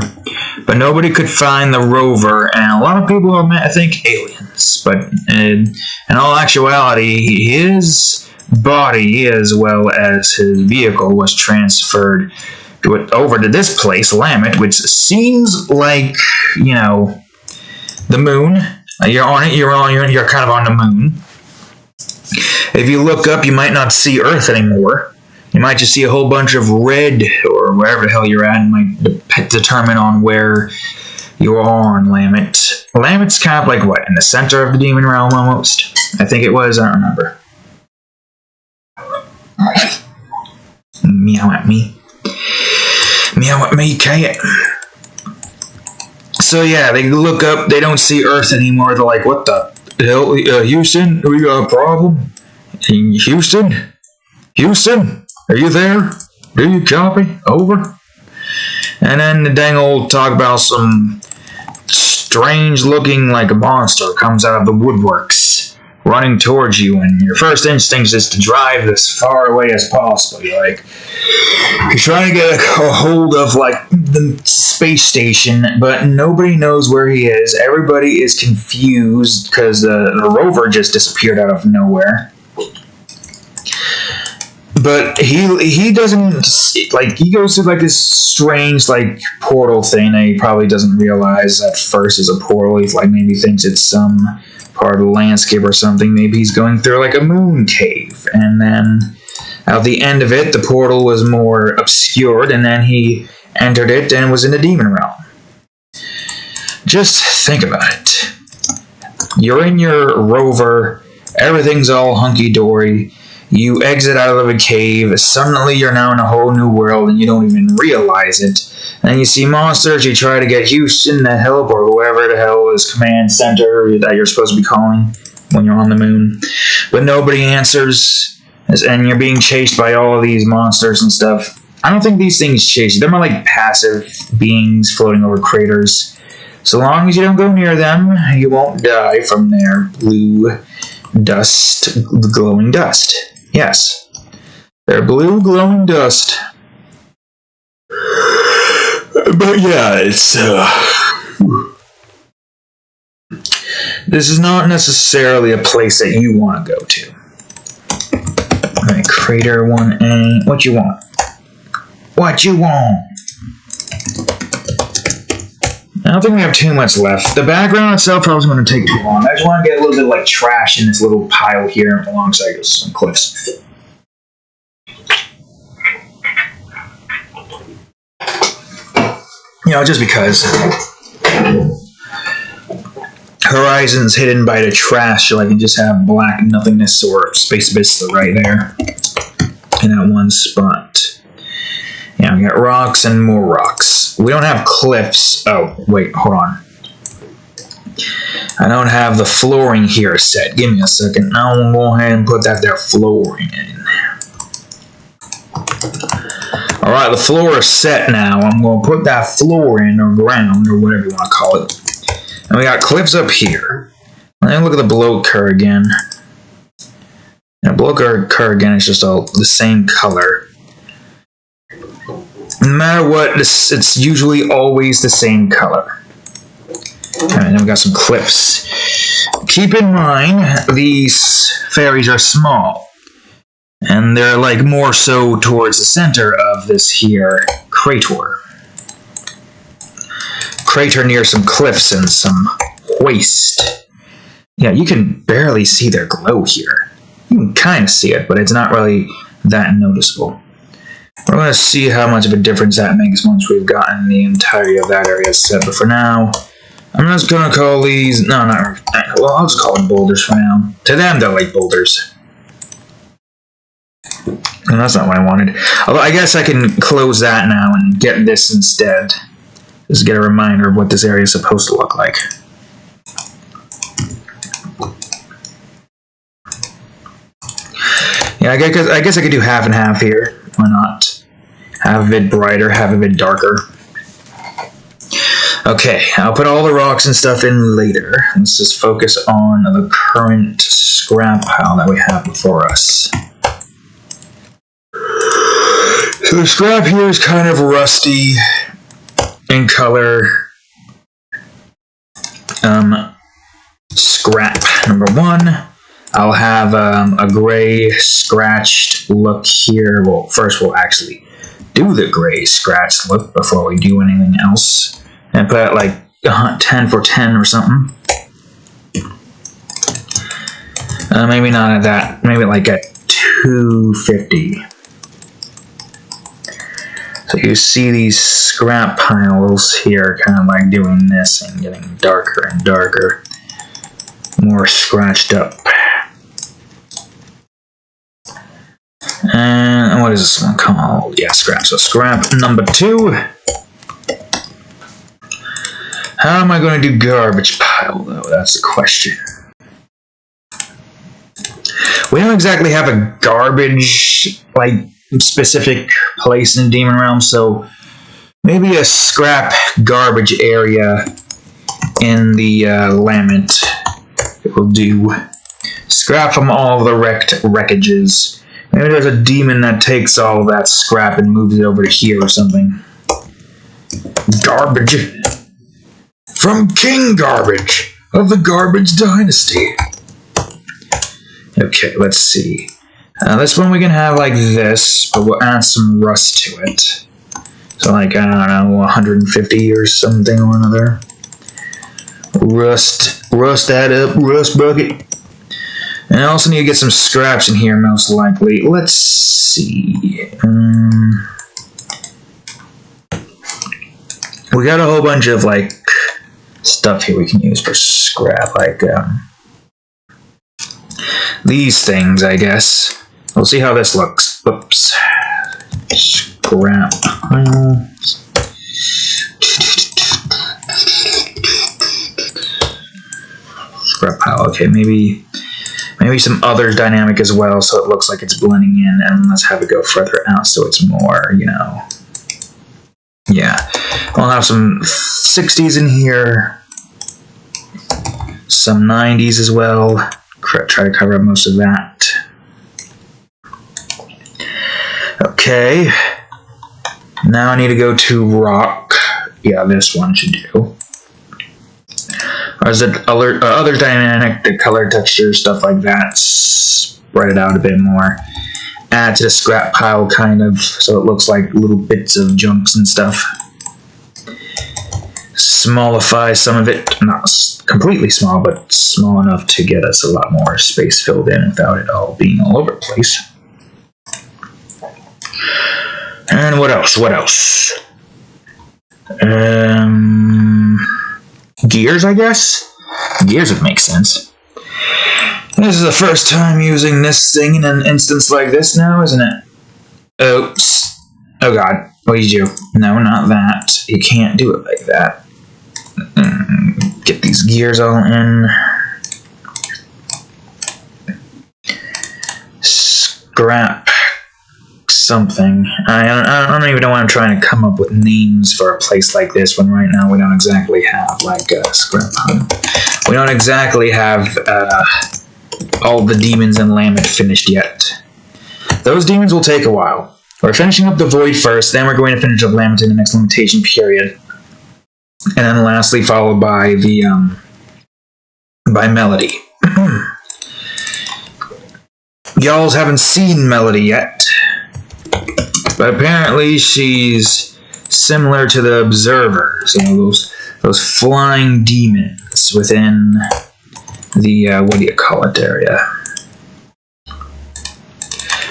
But nobody could find the rover, and a lot of people are, I think, aliens. But in all actuality, his body as well as his vehicle was transferred over to this place, Lament, which seems like, the moon. You're on it. You're kind of on the moon. If you look up, you might not see Earth anymore. You might just see a whole bunch of red, or wherever the hell you're at, and might determine on where you are on Lament. Lament's kind of like, what, in the center of the demon realm almost? I think it was, I don't remember. Meow at me. Meow at me, cat. So yeah, they look up, they don't see Earth anymore. They're like, what the hell? Houston, we got a problem? Houston? Houston? Are you there? Do you copy? Over. And then the dang old talk about some strange looking like a monster comes out of the woodworks running towards you, and your first instinct is to drive as far away as possible. You're trying to get a hold of like the space station, but nobody knows where he is. Everybody is confused because the rover just disappeared out of nowhere. But he doesn't, he goes through this strange portal thing that he probably doesn't realize at first is a portal. He maybe thinks it's some part of the landscape or something. Maybe he's going through a moon cave, and then at the end of it the portal was more obscured, and then he entered it and was in the demon realm. Just think about it. You're in your rover, everything's all hunky-dory. You exit out of a cave, suddenly you're now in a whole new world and you don't even realize it. And you see monsters, you try to get Houston to help, or whoever the hell is command center that you're supposed to be calling when you're on the moon. But nobody answers, and you're being chased by all of these monsters and stuff. I don't think these things chase you. They're more like passive beings floating over craters. So long as you don't go near them, you won't die from their blue dust, glowing dust. Yes, they're blue glowing dust. But yeah, it's this is not necessarily a place that you want to go to. Alright, crater 1A. What you want? What you want? I don't think we have too much left. The background itself probably going to take too long. I just want to get a little bit of trash in this little pile here alongside some cliffs. Just because. Horizon's hidden by the trash, so I can just have black nothingness or space vista right there in that one spot. Yeah, we got rocks and more rocks. We don't have cliffs. Oh, wait, hold on. I don't have the flooring here set. Give me a second. Now I'm going to go ahead and put that there flooring in. Alright, the floor is set now. I'm going to put that floor in, or ground, or whatever you want to call it. And we got cliffs up here. Let me look at the below curve again. And the below curve again is just all the same color. No matter what, it's usually always the same color. Alright, then we got some cliffs. Keep in mind, these fairies are small. And they're more so towards the center of this here crater. Crater near some cliffs and some waste. Yeah, you can barely see their glow here. You can kind of see it, but it's not really that noticeable. We're going to see how much of a difference that makes once we've gotten the entirety of that area set. But for now, I'm just going to call these... No, not... Well, I'll just call them boulders for now. To them, they're like boulders. And that's not what I wanted. Although I guess I can close that now and get this instead. Just get a reminder of what this area is supposed to look like. Yeah, I guess I could do half and half here. Why not? Have a bit brighter, have a bit darker. Okay, I'll put all the rocks and stuff in later. Let's just focus on the current scrap pile that we have before us. So the scrap here is kind of rusty in color. Scrap number 1. I'll have a gray scratched look here. Well, first we'll actually do the gray scratched look before we do anything else. And put it like 10 for 10 or something. Maybe not at that. Maybe like at 250. So you see these scrap piles here kind of like doing this and getting darker and darker. More scratched up. And what is this one called? Yeah, scrap. So scrap number 2. How am I going to do garbage pile though? That's the question. We don't exactly have a garbage like specific place in Demon Realm, so maybe a scrap garbage area in the Lament will do. Scrap from all the wreckages. Maybe there's a demon that takes all that scrap and moves it over to here or something. Garbage. From King Garbage of the Garbage Dynasty. Okay, let's see. This one we can have like this, but we'll add some rust to it. So like, I don't know, 150 or something or another. Rust that up, rust bucket. And I also need to get some scraps in here, most likely. Let's see. We got a whole bunch of like stuff here we can use for scrap, like these things, I guess. We'll see how this looks. Oops. Scrap pile. Scrap pile. Okay, maybe some other dynamic as well, so it looks like it's blending in, and let's have it go further out so it's more, you know. Yeah. I'll have some 60s in here. Some 90s as well. Try to cover up most of that. Okay. Now I need to go to rock. Yeah, this one should do. Or is it other dynamic, the color, texture, stuff like that? Spread it out a bit more. Add to the scrap pile, kind of, so it looks like little bits of junks and stuff. Smallify some of it, not completely small, but small enough to get us a lot more space filled in without it all being all over the place. And what else? What else? Gears, I guess? Gears would make sense. This is the first time using this thing in an instance like this now, isn't it? Oops. Oh god. What did you do? No, not that. You can't do it like that. Get these gears all in. Scrap something. I don't even know why I'm trying to come up with names for a place like this when right now we don't exactly have like a scrap pile. We don't exactly have all the demons in Lament finished yet. Those demons will take a while. We're finishing up the Void first, then we're going to finish up Lament in the next limitation period. And then lastly followed by the by Melody. Y'all haven't seen Melody yet. But apparently she's similar to the Observer. So those flying demons within the what do you call it area?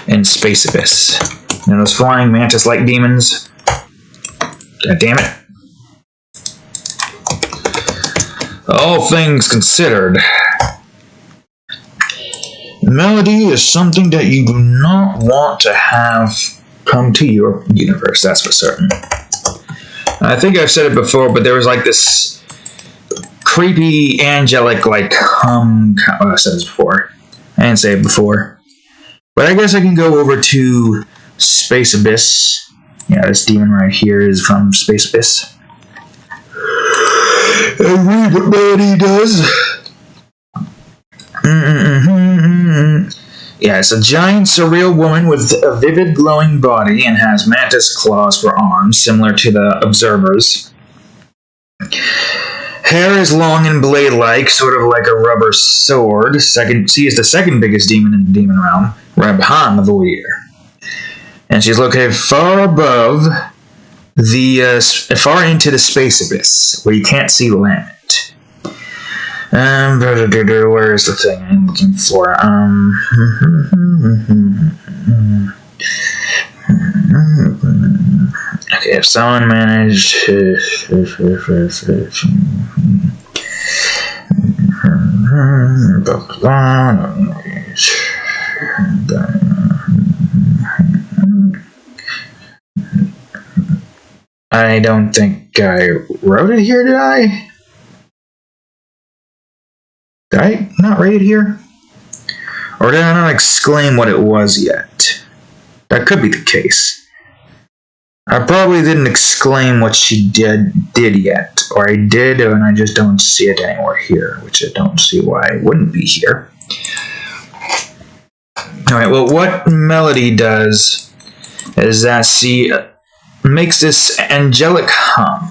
In Space Abyss. You know, those flying mantis-like demons. God damn it. All things considered, Melody is something that you do not want to have come to your universe, that's for certain. I think I've said it before, but there was like this creepy, angelic, like hum. Oh, I said this before. I didn't say it before. But I guess I can go over to Space Abyss. Yeah, this demon right here is from Space Abyss. And read what Melody does. Yeah, it's a giant surreal woman with a vivid glowing body and has mantis claws for arms, similar to the Observer's. Hair is long and blade-like, sort of like a rubber sword. She is the second biggest demon in the demon realm, right behind the Void Eater. And she's located far above far into the Space Abyss, where you can't see Lament. Where is the thing I'm looking for? Okay, if someone managed to... I don't think I wrote it here, did I? Did I not write it here? Or did I not exclaim what it was yet? That could be the case. I probably didn't exclaim what she did yet. Or I did, and I just don't see it anywhere here, which I don't see why it wouldn't be here. Alright, well, what Melody does is that she makes this angelic hum.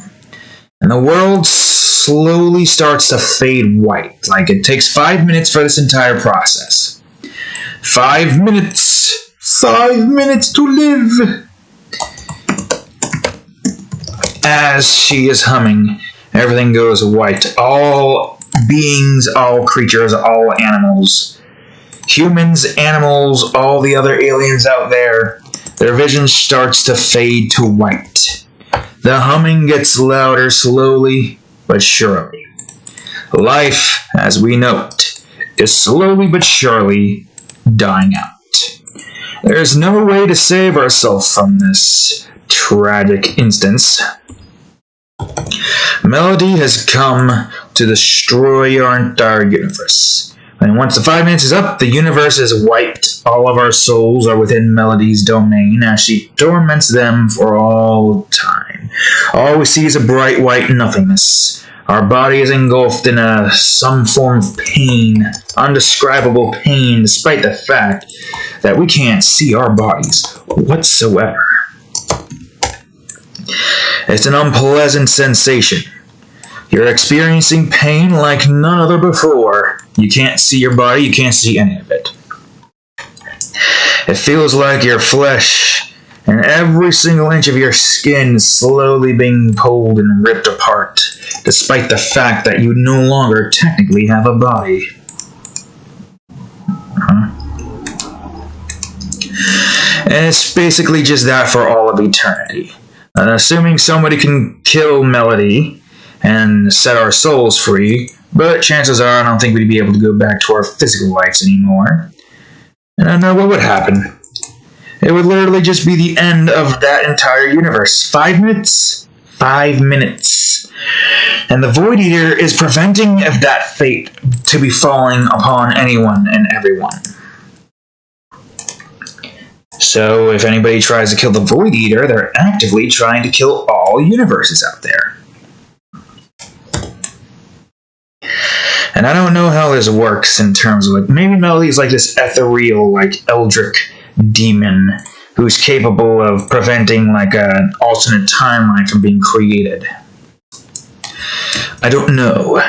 And the world slowly starts to fade white. Like, it takes 5 minutes for this entire process. 5 minutes! 5 minutes to live! As she is humming, everything goes white. All beings, all creatures, all animals. Humans, animals, all the other aliens out there, their vision starts to fade to white. The humming gets louder slowly but surely. Life, as we note, is slowly but surely dying out. There is no way to save ourselves from this tragic instance. Melody has come to destroy our entire universe. And once the 5 minutes is up, the universe is wiped. All of our souls are within Melody's domain as she torments them for all time. All we see is a bright white nothingness. Our body is engulfed in some form of pain, undescribable pain, despite the fact that we can't see our bodies whatsoever. It's an unpleasant sensation. You're experiencing pain like none other before. You can't see your body, you can't see any of it. It feels like your flesh and every single inch of your skin is slowly being pulled and ripped apart, despite the fact that you no longer technically have a body. And it's basically just that for all of eternity. Assuming somebody can kill Melody and set our souls free, but chances are I don't think we'd be able to go back to our physical lives anymore. And I know what would happen. It would literally just be the end of that entire universe. 5 minutes? 5 minutes. And the Void Eater is preventing that fate to be falling upon anyone and everyone. So if anybody tries to kill the Void Eater, they're actively trying to kill all universes out there. And I don't know how this works in terms of, like, maybe Melody's like this ethereal, like, eldritch demon who's capable of preventing, like, an alternate timeline from being created. I don't know.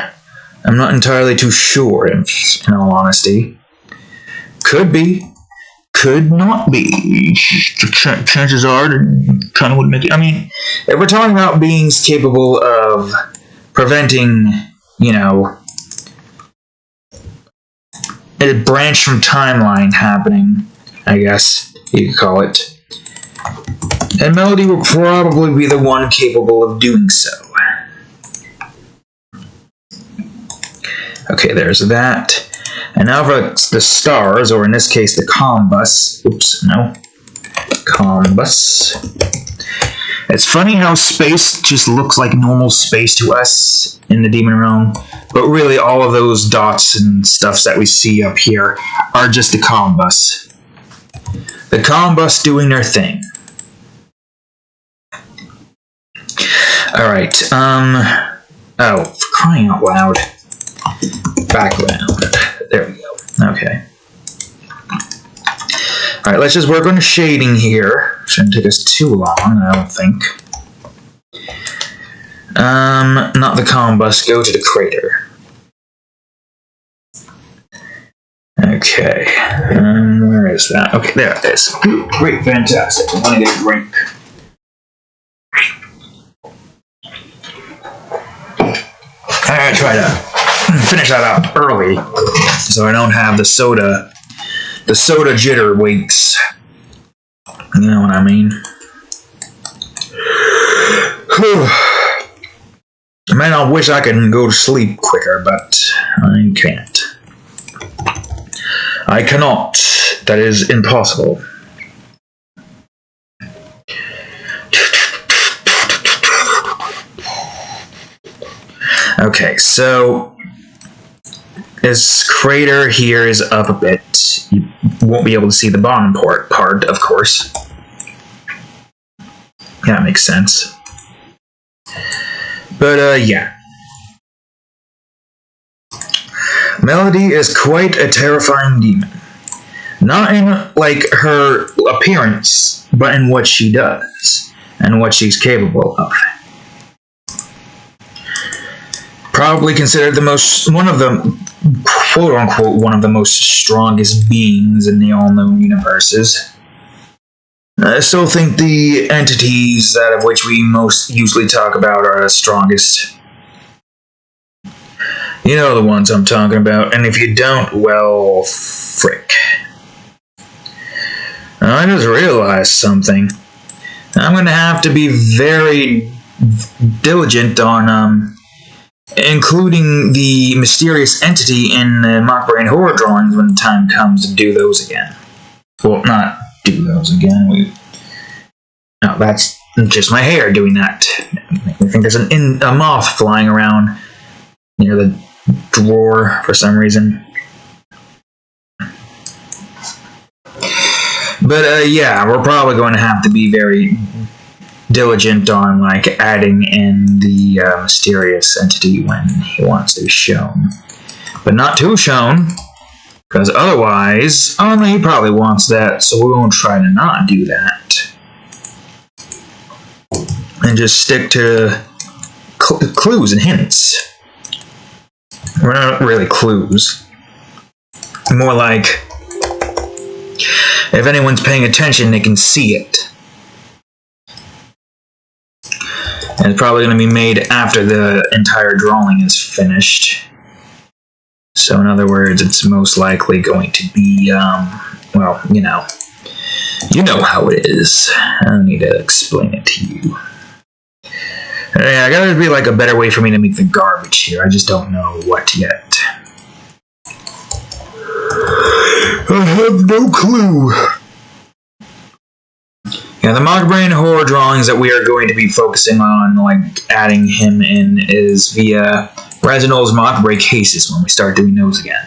I'm not entirely too sure, in all honesty. Could be. Could not be. Chances are, kind of would make it. I mean, if we're talking about beings capable of preventing, a branch from timeline happening, I guess you could call it. And Melody will probably be the one capable of doing so. Okay, there's that. And now for the stars, or in this case the Combus. Combus. It's funny how space just looks like normal space to us in the demon realm, but really all of those dots and stuffs that we see up here are just the Combus. The Combus doing their thing. Alright, oh, for crying out loud. Background. There we go. Okay. Alright, let's just work on the shading here. Shouldn't take us too long, I don't think. Not the Combus, go to the crater. Okay, where is that? Okay, there it is. Great, fantastic. I want to get a drink. I gotta try to finish that up early, so I don't have the soda jitter wakes. You know what I mean? Man, I wish I could go to sleep quicker, but I can't. I cannot. That is impossible. Okay, so this crater here is up a bit. You won't be able to see the bottom part, of course. That makes sense. But, yeah. Melody is quite a terrifying demon. Not in, like, her appearance, but in what she does, and what she's capable of. Probably considered one of the, quote-unquote, one of the most strongest beings in the all-known universes. I still think the entities out of which we most usually talk about are the strongest. You know the ones I'm talking about, and if you don't, well, frick. I just realized something. I'm gonna have to be very diligent on, including the mysterious entity in the mock brain horror drawings when the time comes to do those again. Well, not do those again. No, that's just my hair doing that. I think there's a moth flying around near the drawer for some reason. But yeah, we're probably going to have to be very diligent on like adding in the mysterious entity when he wants to be shown, but not too shown, because otherwise, he probably wants that, so we won't try to not do that, and just stick to clues and hints. We're not really clues, more like if anyone's paying attention, they can see it. And it's probably going to be made after the entire drawing is finished. So in other words, it's most likely going to be, well, you know how it is. I don't need to explain it to you. Yeah, I gotta be like a better way for me to make the garbage here. I just don't know what yet. I have no clue. Yeah, the mock brain horror drawings that we are going to be focusing on, like adding him in, is via Reginald's mock brain cases when we start doing those again.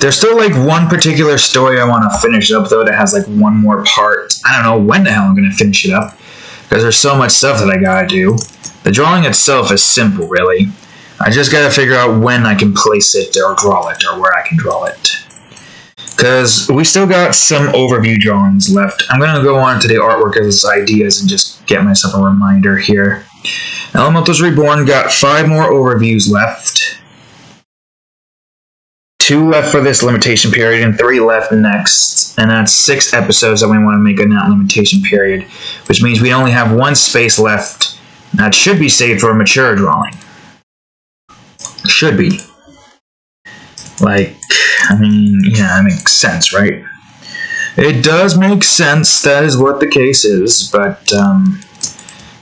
There's still like one particular story I want to finish up though that has like one more part. I don't know when the hell I'm going to finish it up because there's so much stuff that I gotta do. The drawing itself is simple, really. I just gotta figure out when I can place it or draw it, or where I can draw it. Because we still got some overview drawings left. I'm going to go on to the artwork as ideas and just get myself a reminder here. Elementals Reborn got 5 more overviews left. 2 left for this limitation period and 3 left next. And that's 6 episodes that we want to make in that limitation period. Which means we only have 1 space left. That should be saved for a mature drawing. Should be. Like, I mean, yeah, it makes sense, right? It does make sense, that is what the case is, but,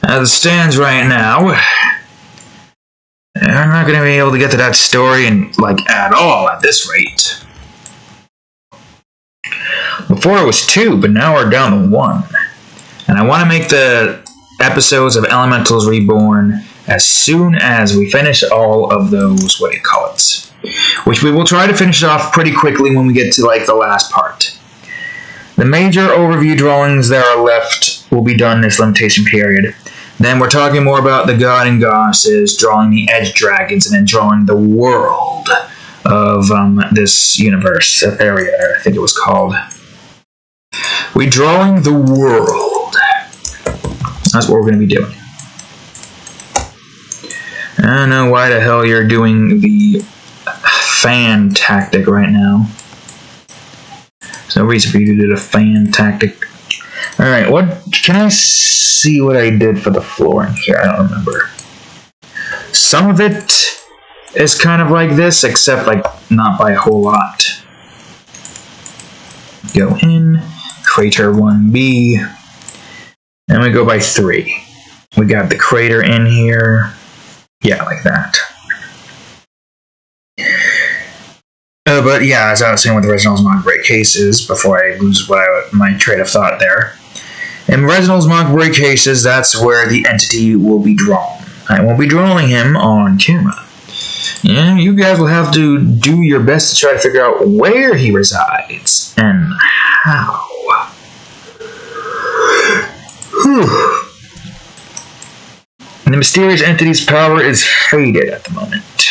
as it stands right now, I'm not going to be able to get to that story at all at this rate. Before it was 2, but now we're down to 1. And I want to make the episodes of Elementals Reborn as soon as we finish all of those, what do you call it? Which we will try to finish it off pretty quickly when we get to like the last part. The major overview drawings that are left will be done this limitation period. Then we're talking more about the god and goddesses, drawing the edge dragons, and then drawing the world of this universe, area, I think it was called. We're drawing the world. That's what we're going to be doing. I don't know why the hell you're doing the fan tactic right now. There's no reason for you to do the fan tactic. Alright, what can I see what I did for the flooring here? I don't remember. Some of it is kind of like this, except like not by a whole lot. Go in, crater 1B, and we go by 3. We got the crater in here. Yeah, like that. But yeah, as I was saying with the Resinal's Mock Break cases, before I lose my train of thought there. In Resinal's Mock Break cases, that's where the entity will be drawn. I won't be drawing him on camera. Yeah, you guys will have to do your best to try to figure out where he resides and how. Whew. The mysterious entity's power is faded at the moment,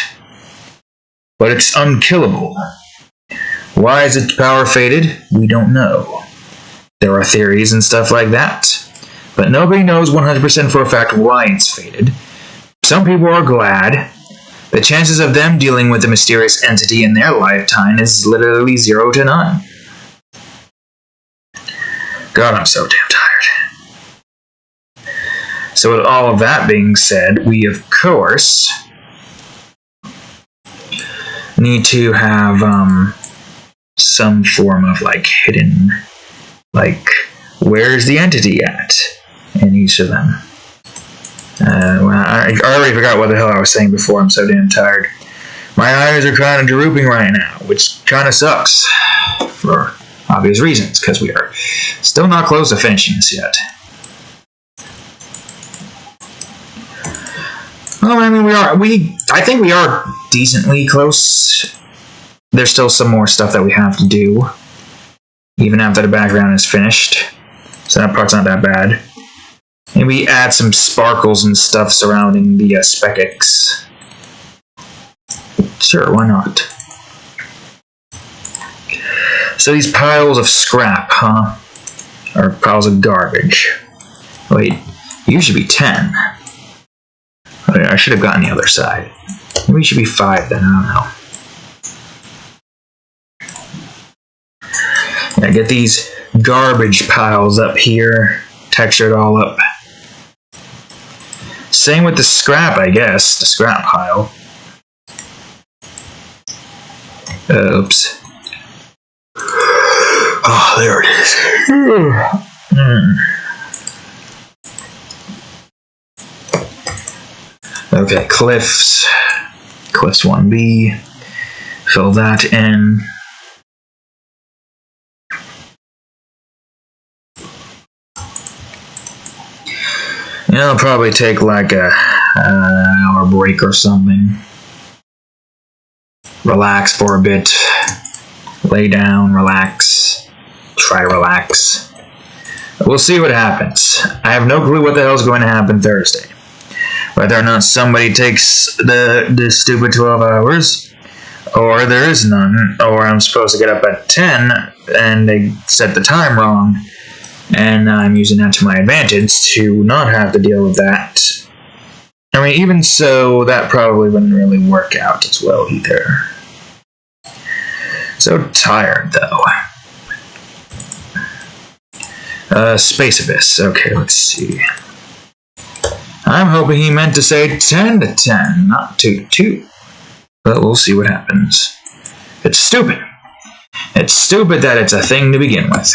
but it's unkillable. Why is its power faded? We don't know. There are theories and stuff like that, but nobody knows 100% for a fact why it's faded. Some people are glad. The chances of them dealing with the mysterious entity in their lifetime is literally 0 to none. God, I'm so damn tired. So with all of that being said, we of course need to have some form of like hidden, like where's the entity at in each of them. Well, I already forgot what the hell I was saying before. I'm so damn tired. My eyes are kind of drooping right now, which kind of sucks for obvious reasons, because we are still not close to finishing this yet. Well, I mean, I think we are decently close. There's still some more stuff that we have to do, even after the background is finished. So that part's not that bad. Maybe add some sparkles and stuff surrounding the Spekix. Sure, why not? So these piles of scrap, huh? Or piles of garbage. Wait, you should be 10. I should have gotten the other side. Maybe it should be 5 then, I don't know. Yeah, get these garbage piles up here, texture it all up. Same with the scrap, I guess, the scrap pile. Oops. Oh, there it is. Okay, cliffs. Cliffs 1B. Fill that in. It'll probably take like an hour break or something. Relax for a bit. Lay down, relax. Try to relax. We'll see what happens. I have no clue what the hell is going to happen Thursday. Whether or not somebody takes the stupid 12 hours, or there is none, or I'm supposed to get up at 10 and they set the time wrong, and I'm using that to my advantage to not have to deal with that. I mean, even so, that probably wouldn't really work out as well either. So tired, though. Space Abyss. Okay, let's see. I'm hoping he meant to say 10 to 10, not 2 to 2. But we'll see what happens. It's stupid. It's stupid that it's a thing to begin with.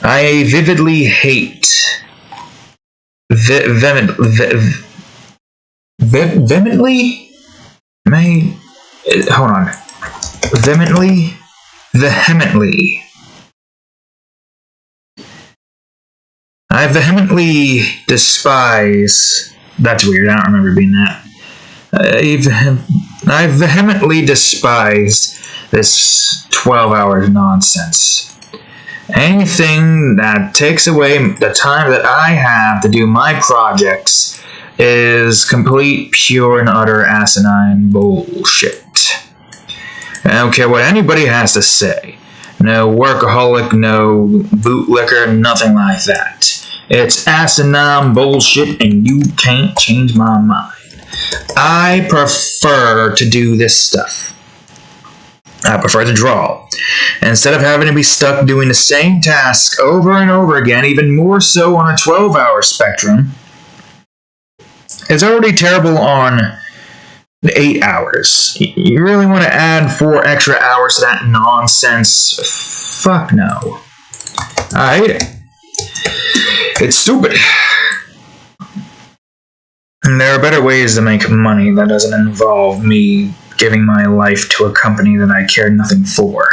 I vividly hate... vehemently? Hold on. Vehemently? I vehemently despise That's weird. I don't remember being that. I vehemently despised this 12 hours nonsense. Anything that takes away the time that I have to do my projects is complete, pure, and utter asinine bullshit. I don't care what anybody has to say. No workaholic, no bootlicker, nothing like that. It's asinine bullshit, and you can't change my mind. I prefer to do this stuff. I prefer to draw. Instead of having to be stuck doing the same task over and over again, even more so on a 12-hour spectrum. It's already terrible on 8 hours. You really want to add 4 extra hours to that nonsense? Fuck no. I hate it. It's stupid. And there are better ways to make money that doesn't involve me giving my life to a company that I care nothing for.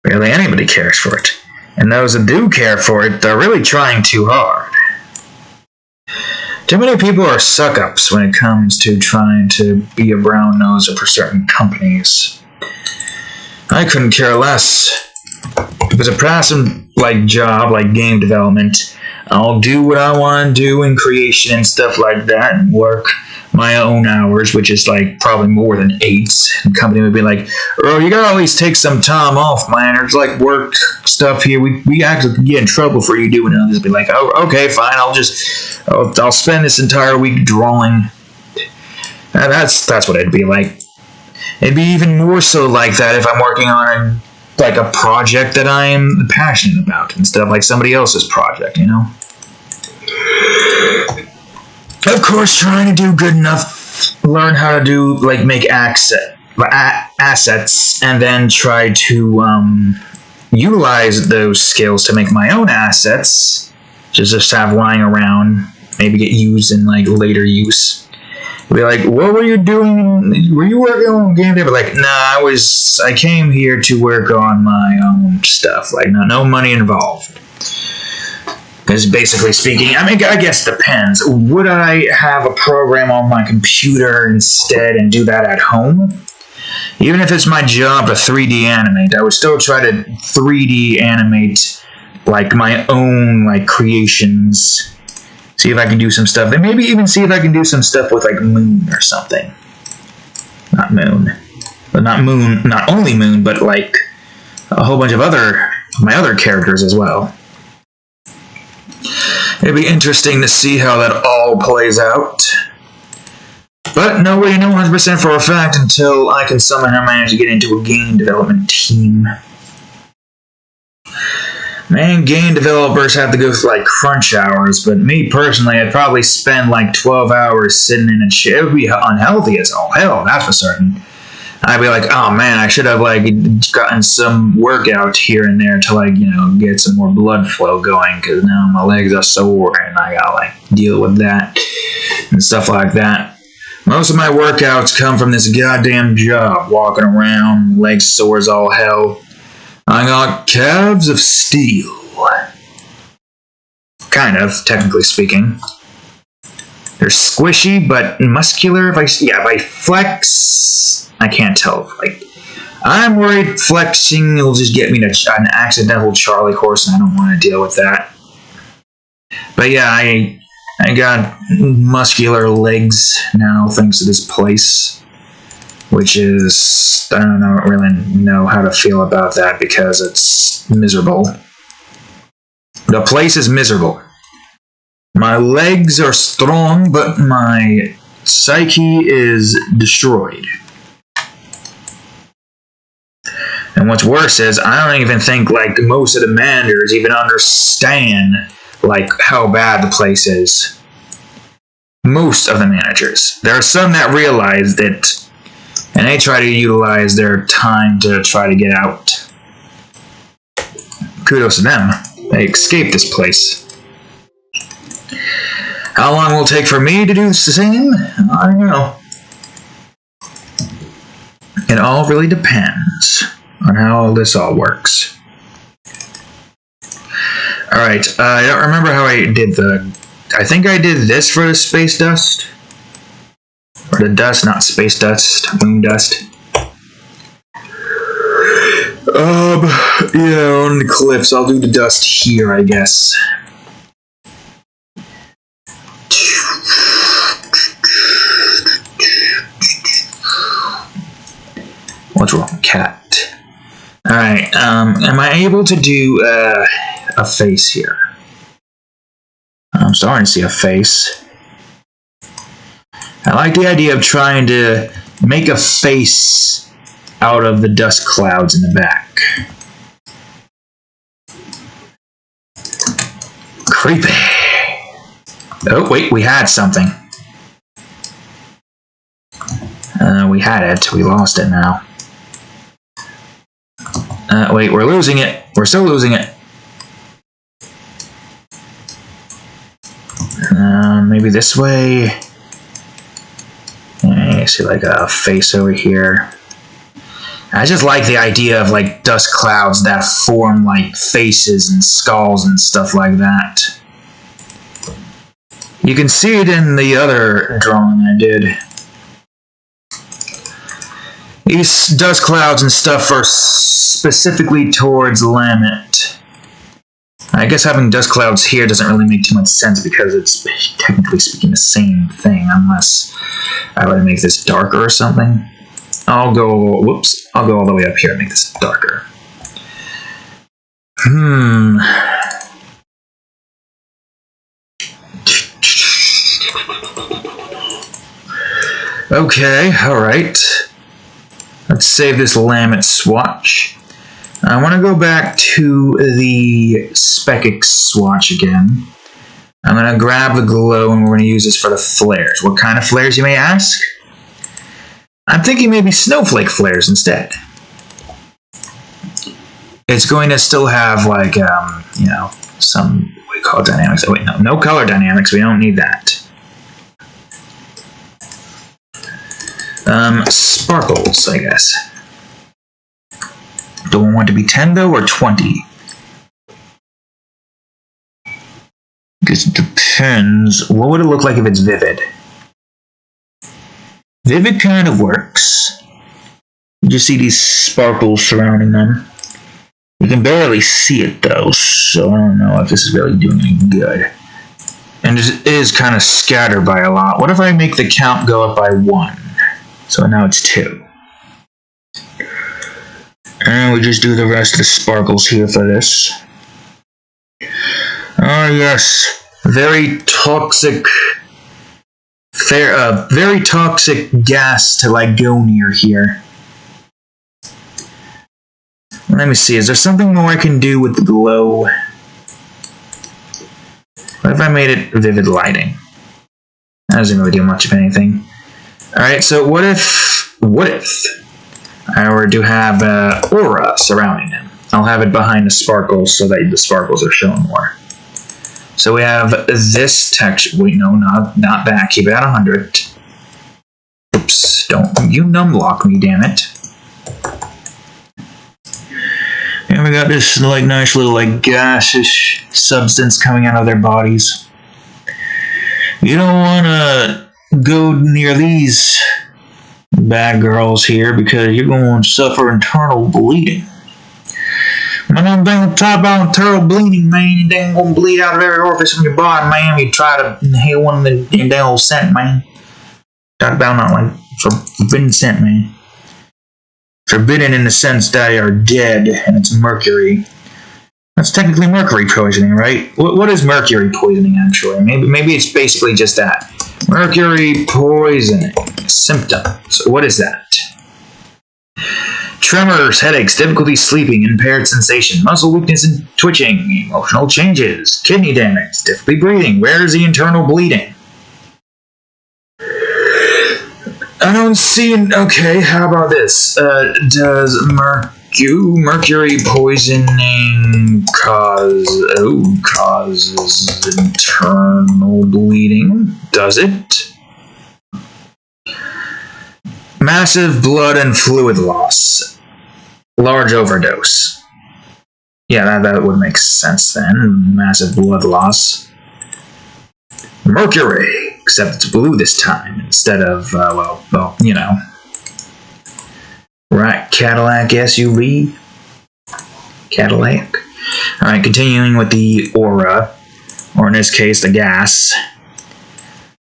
Barely anybody cares for it. And those that do care for it, they're really trying too hard. Too many people are suck-ups when it comes to trying to be a brown-noser for certain companies. I couldn't care less. If it's a passive job like game development, I'll do what I want to do in creation and stuff like that and work my own hours, which is probably more than 8. And the company would be like, "Oh, you gotta at least take some time off, man. There's work stuff here. We actually could get in trouble for you doing it." I'll just be like, "Oh, okay, fine. I'll spend this entire week drawing." And that's what it'd be like. It'd be even more so like that if I'm working on a project that I am passionate about instead of somebody else's project, you know? Of course, trying to do good enough, learn how to do, make assets, and then try to utilize those skills to make my own assets, just have lying around, maybe get used in, later use. Be like, "What were you doing? Were you working on game day?" But nah, I came here to work on my own stuff. No money involved. Because basically speaking, I guess it depends. Would I have a program on my computer instead and do that at home? Even if it's my job to 3D animate, I would still try to 3D animate, my own, creations. See if I can do some stuff. And maybe even see if I can do some stuff with, Moon or something. Not Moon. But not Moon, not only Moon, but, a whole bunch of my other characters as well. It'd be interesting to see how that all plays out. But nobody knows 100% for a fact until I can somehow manage to get into a game development team. Man, game developers have to go through crunch hours, but me personally, I'd probably spend 12 hours sitting in a chair. It would be unhealthy as all hell, that's for certain. I'd be like, "Oh man, I should have gotten some workout here and there to get some more blood flow going, because now my legs are sore and I gotta deal with that and stuff like that." Most of my workouts come from this goddamn job, walking around, legs sore as all hell. I got calves of steel. Kind of, technically speaking. They're squishy, but muscular. If I flex, I can't tell. I'm worried flexing will just get me to an accidental Charlie horse, and I don't want to deal with that. But yeah, I got muscular legs now, thanks to this place. Which is, I don't really know how to feel about that because it's miserable. The place is miserable. My legs are strong, but my psyche is destroyed. And what's worse is, I don't even think most of the managers even understand how bad the place is. Most of the managers. There are some that realize that, and they try to utilize their time to try to get out. Kudos to them. They escaped this place. How long will it take for me to do the same? I don't know. It all really depends on how this all works. Alright, I don't remember how I I think I did this for the space dust. Or the dust, not space dust, moon dust. Yeah, on the cliffs, I'll do the dust here, I guess. What's wrong, cat? Alright, am I able to do, a face here? I'm starting to see a face. I like the idea of trying to make a face out of the dust clouds in the back. Creepy. Oh, wait, we had something. We had it. We lost it now. Wait, we're losing it. We're still losing it. Maybe this way. I see like a face over here. I just like the idea of like dust clouds that form like faces and skulls and stuff like that. You can see it in the other drawing I did. These dust clouds and stuff are specifically towards Lament. I guess having dust clouds here doesn't really make too much sense because it's technically speaking the same thing, unless I were to make this darker or something. I'll go, whoops, I'll go all the way up here and make this darker. Okay, alright. Let's save this Lament swatch. I want to go back to the Spekix swatch again. I'm going to grab the glow and we're going to use this for the flares. What kind of flares, you may ask? I'm thinking maybe snowflake flares instead. It's going to still have like, you know, some, what do you call it, dynamics? Oh wait, no color dynamics, we don't need that. Sparkles, I guess. Do I want to be 10 though, or 20? Guess it depends. What would it look like if it's vivid? Vivid kind of works. You just see these sparkles surrounding them. You can barely see it though, so I don't know if this is really doing any good. And it is kind of scattered by a lot. What if I make the count go up by 1? So now it's 2. And we just do the rest of the sparkles here for this. Oh yes, very toxic gas to like go near here. Let me see, is there something more I can do with the glow? What if I made it vivid lighting? That doesn't really do much of anything. Alright, so what if I were to have aura surrounding them? I'll have it behind the sparkles so that the sparkles are shown more. So we have this texture. Wait, no, not that. Keep it at 100. Oops, don't you numblock me, damn it. And we got this like nice little like gaseous substance coming out of their bodies. You don't want to go near these bad girls here because you're going to suffer internal bleeding. Man, I'm going to talk about internal bleeding, man. You ain't going to bleed out of every orifice in your body, man. You try to inhale one of the damn old scent, man. Talk about not like forbidden scent, man. Forbidden in the sense that they are dead and it's mercury. That's technically mercury poisoning, right? What is mercury poisoning, actually? Maybe it's basically just that. Mercury poisoning. Symptom. So what is that? Tremors, headaches, difficulty sleeping, impaired sensation, muscle weakness and twitching, emotional changes, kidney damage, difficulty breathing. Where is the internal bleeding? I don't see it. Okay, how about this? Does mercury poisoning causes internal bleeding? Does it? Massive blood and fluid loss. Large overdose. Yeah, that would make sense then. Massive blood loss. Mercury, except it's blue this time instead of, well, you know. Right, Cadillac SUV. Cadillac. Alright, continuing with the aura, or in this case, the gas.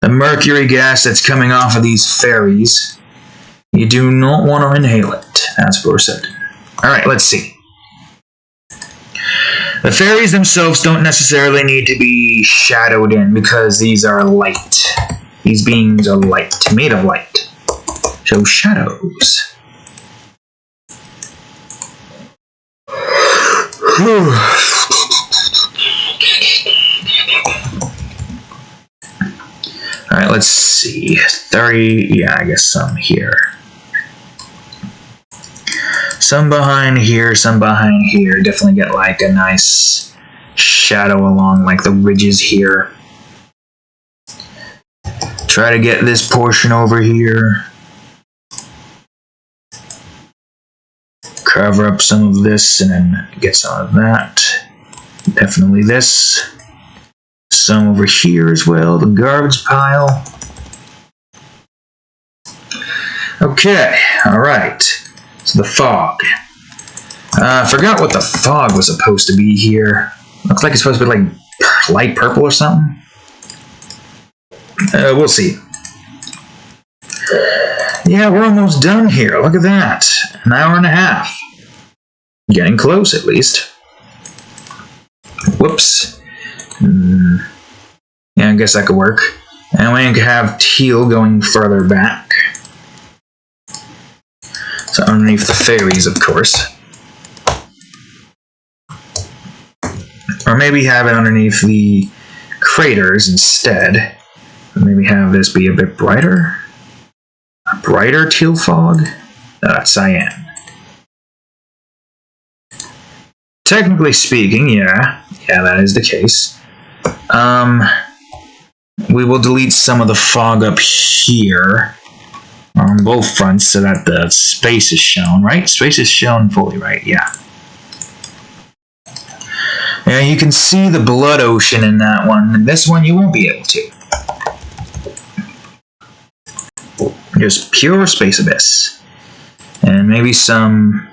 The mercury gas that's coming off of these fairies. You do not want to inhale it, that's for certain. Alright, let's see. The fairies themselves don't necessarily need to be shadowed in because these are light. These beings are light, made of light. So shadows. Alright, let's see. 30, yeah, I guess some here. Some behind here, some behind here. Definitely get like a nice shadow along like the ridges here. Try to get this portion over here. Cover up some of this and then get some of that. Definitely this. Some over here as well, the garbage pile. Okay, alright. So the fog. I forgot what the fog was supposed to be here. Looks like it's supposed to be like light purple or something. We'll see. Yeah, we're almost done here. Look at that. An hour and a half. Getting close, at least. Whoops. Yeah, I guess that could work. And we can have teal going further back. So underneath the fairies, of course. Or maybe have it underneath the craters instead. Maybe have this be a bit brighter. A brighter teal fog? No, that's cyan. Technically speaking, yeah, that is the case. We will delete some of the fog up here on both fronts so that the space is shown, right? Space is shown fully, right? Yeah. Yeah, you can see the blood ocean in that one, and this one you won't be able to. Just pure space abyss. And maybe some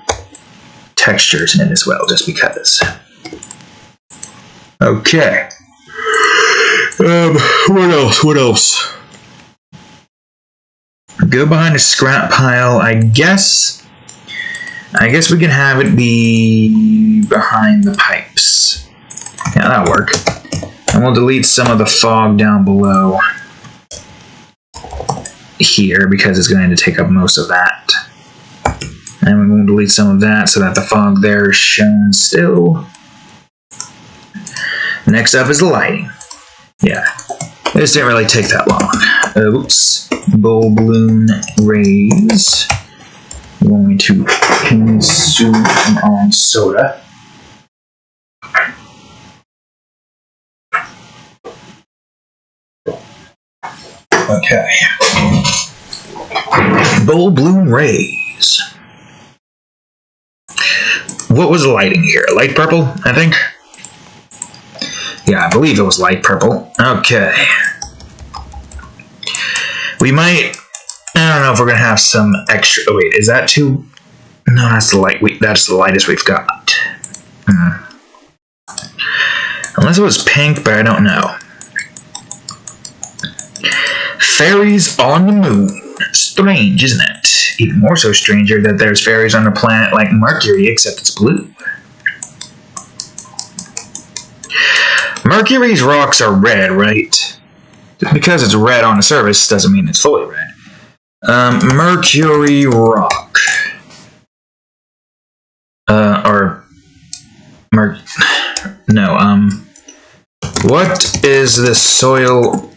textures in it as well, just because. Okay. What else? Go behind the scrap pile. I guess we can have it be behind the pipes. Yeah, that'll work. And we'll delete some of the fog down below here because it's going to take up most of that. And we will delete some of that so that the fog there is shown still. Next up is the lighting. Yeah, this didn't really take that long. Oops. Bowl balloon rays. We're going to consume on soda. Okay. Bowl balloon rays. What was the lighting here? Light purple, I think? Yeah, I believe it was light purple. Okay. We might... I don't know if we're going to have some extra... Oh, wait, is that too... No, that's the light. That's the lightest we've got. Unless it was pink, but I don't know. Fairies on the moon. Strange, isn't it? Even more so stranger that there's fairies on a planet like Mercury, except it's blue. Mercury's rocks are red, right? Just because it's red on the surface doesn't mean it's fully red. Mercury rock. What is the soil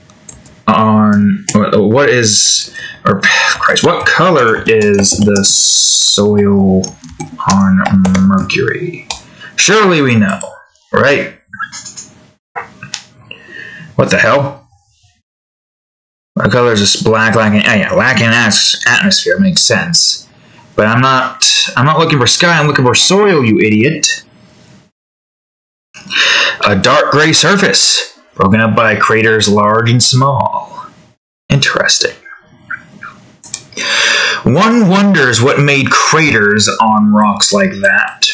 on... What is... Or, Christ, what color is the soil on Mercury? Surely we know, right? What the hell? What color is this? Black, lacking... Oh yeah, lacking atmosphere makes sense. But I'm not looking for sky, I'm looking for soil, you idiot. A dark gray surface. broken up by craters large and small. Interesting. One wonders what made craters on rocks like that.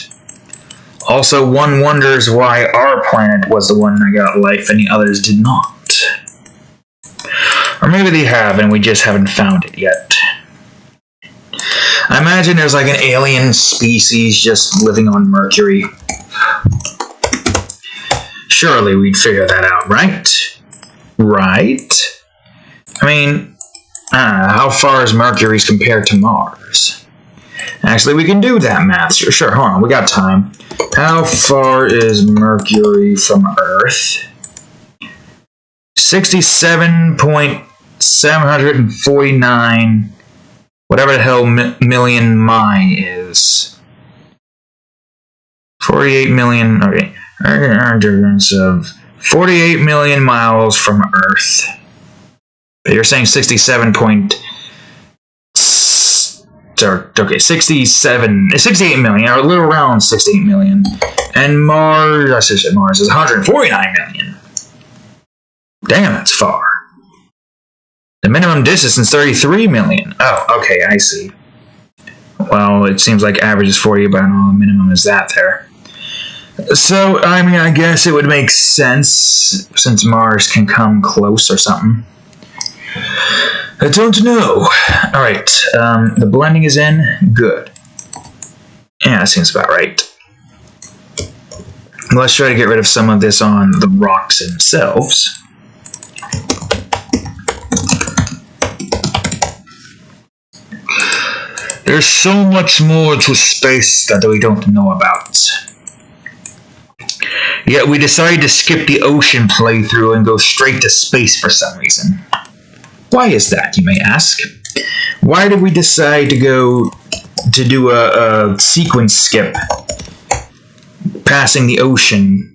Also, one wonders why our planet was the one that got life and the others did not. Or maybe they have and we just haven't found it yet. I imagine there's like an alien species just living on Mercury. Surely we'd figure that out, right? Right? I mean, how far is Mercury compared to Mars? Actually, we can do that math. Sure, hold on, we got time. How far is Mercury from Earth? 67.749, whatever the hell million mi is. 48 million, okay. Our difference of 48 million miles from Earth. You're saying 68 million, or a little around 68 million. And Mars is 149 million. Damn, that's far. The minimum distance is 33 million. Oh, okay, I see. Well, it seems like average is 40, but I don't know the minimum is that there. So, I mean, I guess it would make sense since Mars can come close or something. I don't know. Alright, the blending is in. Good. Yeah, that seems about right. Let's try to get rid of some of this on the rocks themselves. There's so much more to space that we don't know about. Yet we decided to skip the ocean playthrough and go straight to space for some reason. Why is that, you may ask? Why did we decide to go to do a sequence skip passing the ocean?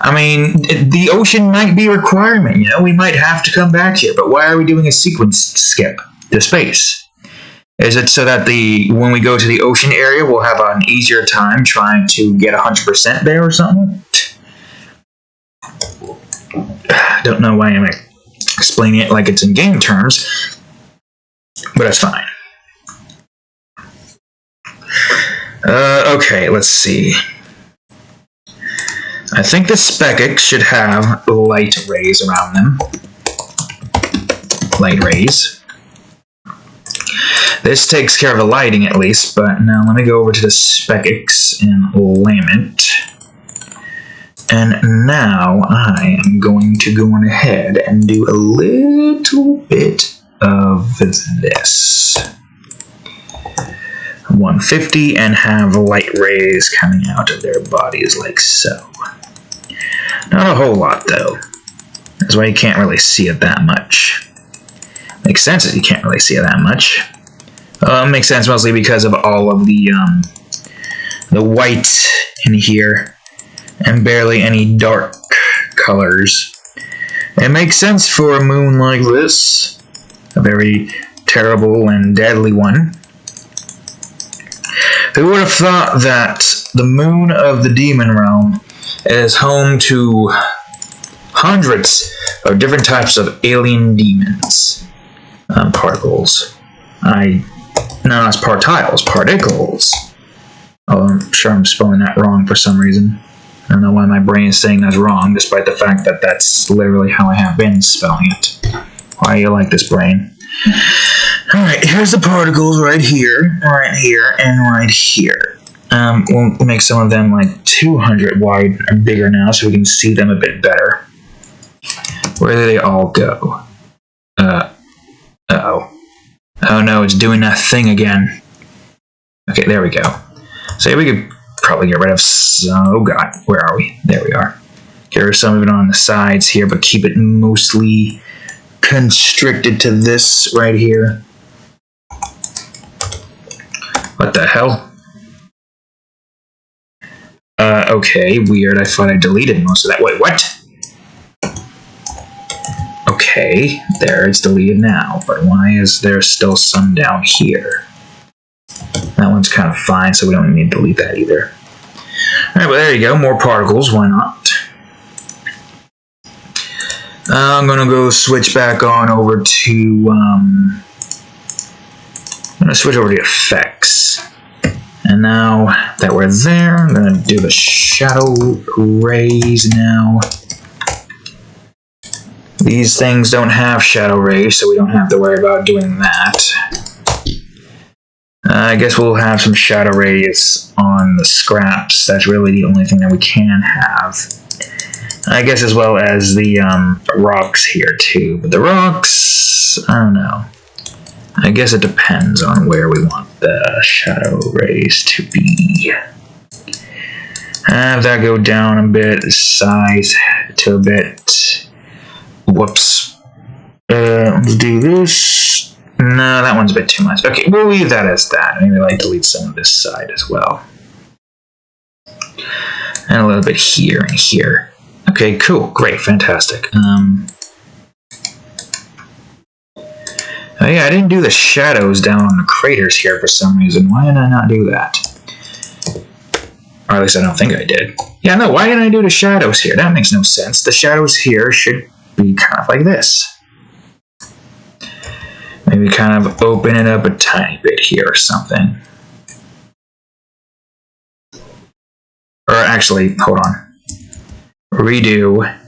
I mean, the ocean might be a requirement, you know, we might have to come back here, but why are we doing a sequence skip to space? Is it so that when we go to the ocean area, we'll have an easier time trying to get 100% there or something? I don't know why I'm explaining it like it's in game terms, but that's fine. Okay, let's see. I think the Spekix should have light rays around them. Light rays. This takes care of the lighting at least, but now let me go over to the Spekix and Lament. And now I am going to go on ahead and do a little bit of this. 150 and have light rays coming out of their bodies like so. Not a whole lot though. That's why you can't really see it that much. Makes sense that you can't really see it that much. It makes sense mostly because of all of the white in here. And barely any dark colors. It makes sense for a moon like this. A very terrible and deadly one. Who would have thought that the moon of the demon realm is home to hundreds of different types of alien demons? Particles. No, it's partiles. Particles. Oh, I'm sure I'm spelling that wrong for some reason. I don't know why my brain is saying that's wrong, despite the fact that that's literally how I have been spelling it. Why do you like this brain? Alright, here's the particles right here, and right here. We'll make some of them like 200 wide and bigger now so we can see them a bit better. Where do they all go? Uh-oh. Oh no, it's doing that thing again. Okay, there we go. So we could probably get rid of some... Oh god, where are we? There we are. Get rid of some of it on the sides here, but keep it mostly constricted to this right here. What the hell? Okay, weird. I thought I deleted most of that. Wait, what? Okay, there, it's deleted now, but why is there still some down here? That one's kind of fine, so we don't need to delete that either. Alright, well there you go, more particles, why not? I'm gonna go switch back on over to, I'm gonna switch over to effects. And now that we're there, I'm gonna do the shadow rays now. These things don't have shadow rays, so we don't have to worry about doing that. I guess we'll have some shadow rays on the scraps. That's really the only thing that we can have. I guess as well as the rocks here too. But the rocks, I don't know. I guess it depends on where we want the shadow rays to be. Have that go down a bit, size to a bit. Whoops. Let's do this. No, that one's a bit too much. Okay, we'll leave that as that. Maybe like delete some of this side as well. And a little bit here and here. Okay, cool, great, fantastic. Oh yeah, I didn't do the shadows down on the craters here for some reason. Why did I not do that? Or at least I don't think I did. Yeah, no, why didn't I do the shadows here? That makes no sense. The shadows here should be kind of like this. Maybe kind of open it up a tiny bit here or something. Or actually, hold on. Redo.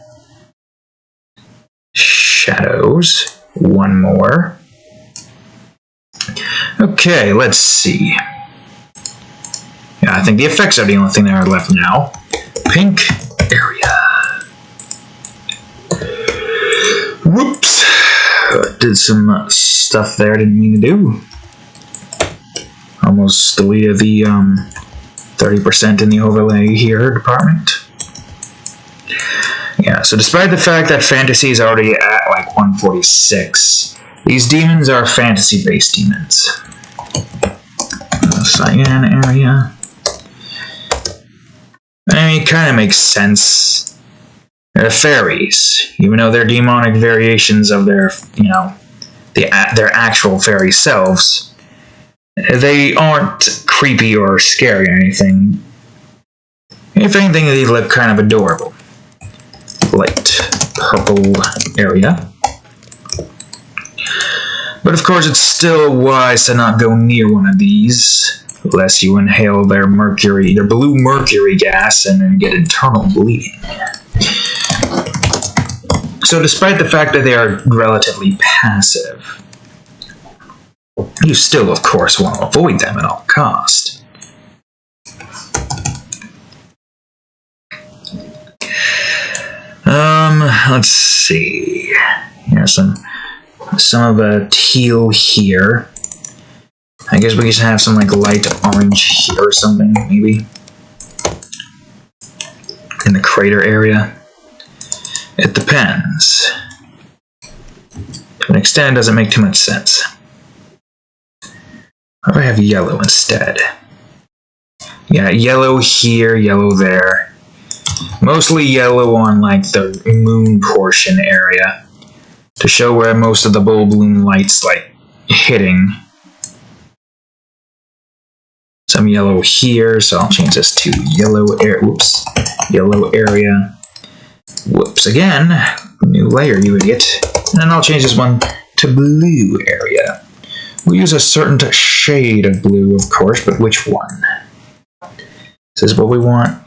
Shadows. One more. Okay, let's see. Yeah, I think the effects are the only thing that are left now. Pink area. Whoops. Did some stuff there I didn't mean to do. Almost deleted the 30% in the overlay here department. Yeah, so despite the fact that fantasy is already at like 146, these demons are fantasy-based demons. Cyan area. I mean, it kind of makes sense. They're fairies, even though they're demonic variations of their, you know, their actual fairy selves. They aren't creepy or scary or anything. If anything, they look kind of adorable. Light purple area. But of course, it's still wise to not go near one of these, lest you inhale their blue mercury gas and then get internal bleeding. So despite the fact that they are relatively passive, you still, of course, want to avoid them at all cost. Let's see. Yeah, some of the teal here. I guess we just have some like light orange here or something, maybe. In the crater area. It depends. To an extent, it doesn't make too much sense. What if I have yellow instead? Yeah, yellow here, yellow there. Mostly yellow on like the moon portion area. To show where most of the bulb bloom light's like hitting. Some yellow here, so I'll change this to yellow area. Whoops. Yellow area. Whoops again. New layer, you idiot. And then I'll change this one to blue area. We'll use a certain shade of blue, of course, but which one? This is what we want.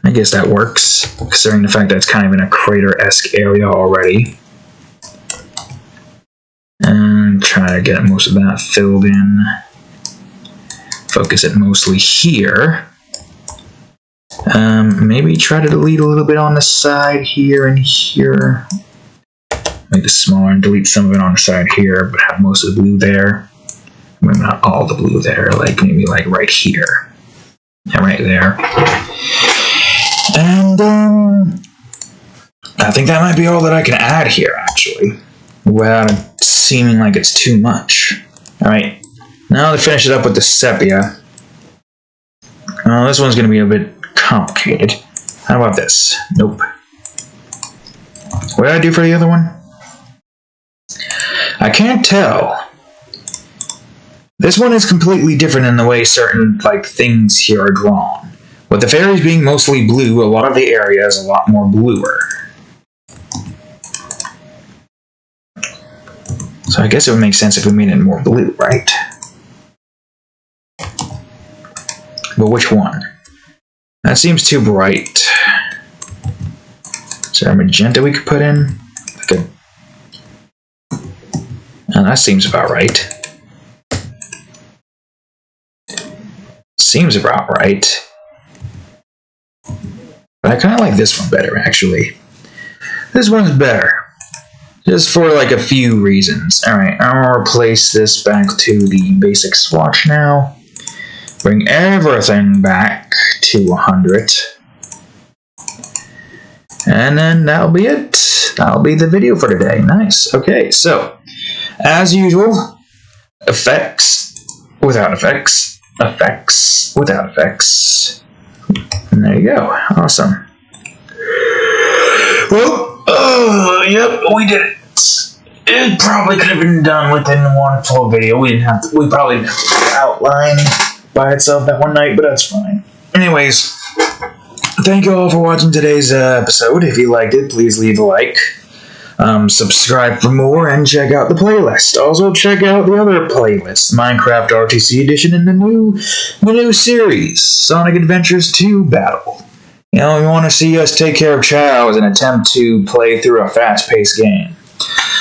I guess that works, considering the fact that it's kind of in a crater-esque area already. And try to get most of that filled in. Focus it mostly here. Maybe try to delete a little bit on the side here and here. Make this smaller and delete some of it on the side here, but have most of the blue there. Maybe not all the blue there, like maybe like right here. Yeah, right there. And I think that might be all that I can add here, actually, without it seeming like it's too much. Alright, now to finish it up with the Sepia. This one's going to be a bit complicated. How about this? Nope. What did I do for the other one? I can't tell. This one is completely different in the way certain like things here are drawn. With the fairies being mostly blue, a lot of the area is a lot more bluer. So I guess it would make sense if we made it more blue, right? But which one? That seems too bright. Is there a magenta we could put in? Good. Oh, that seems about right. Seems about right. But I kind of like this one better, actually. This one's better. Just for like a few reasons. Alright, I'm going to replace this back to the basic swatch now. Bring everything back to 100. And then that'll be it. That'll be the video for today. Nice. Okay, so, as usual, effects without effects, effects without effects. And there you go. Awesome. Well, yep, we did it. It probably could have been done within one full video. We probably didn't have to outline by itself that one night, but that's fine. Anyways, thank you all for watching today's episode. If you liked it, please leave a like. Subscribe for more and check out the playlist. Also check out the other playlist, Minecraft RTC Edition and the new series, Sonic Adventures 2 Battle. You know, we want to see us take care of chows and attempt to play through a fast-paced game.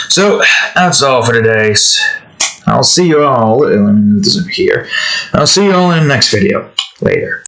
So, that's all for today. I'll see you all, let me move this over here. I'll see you all in the next video. Later.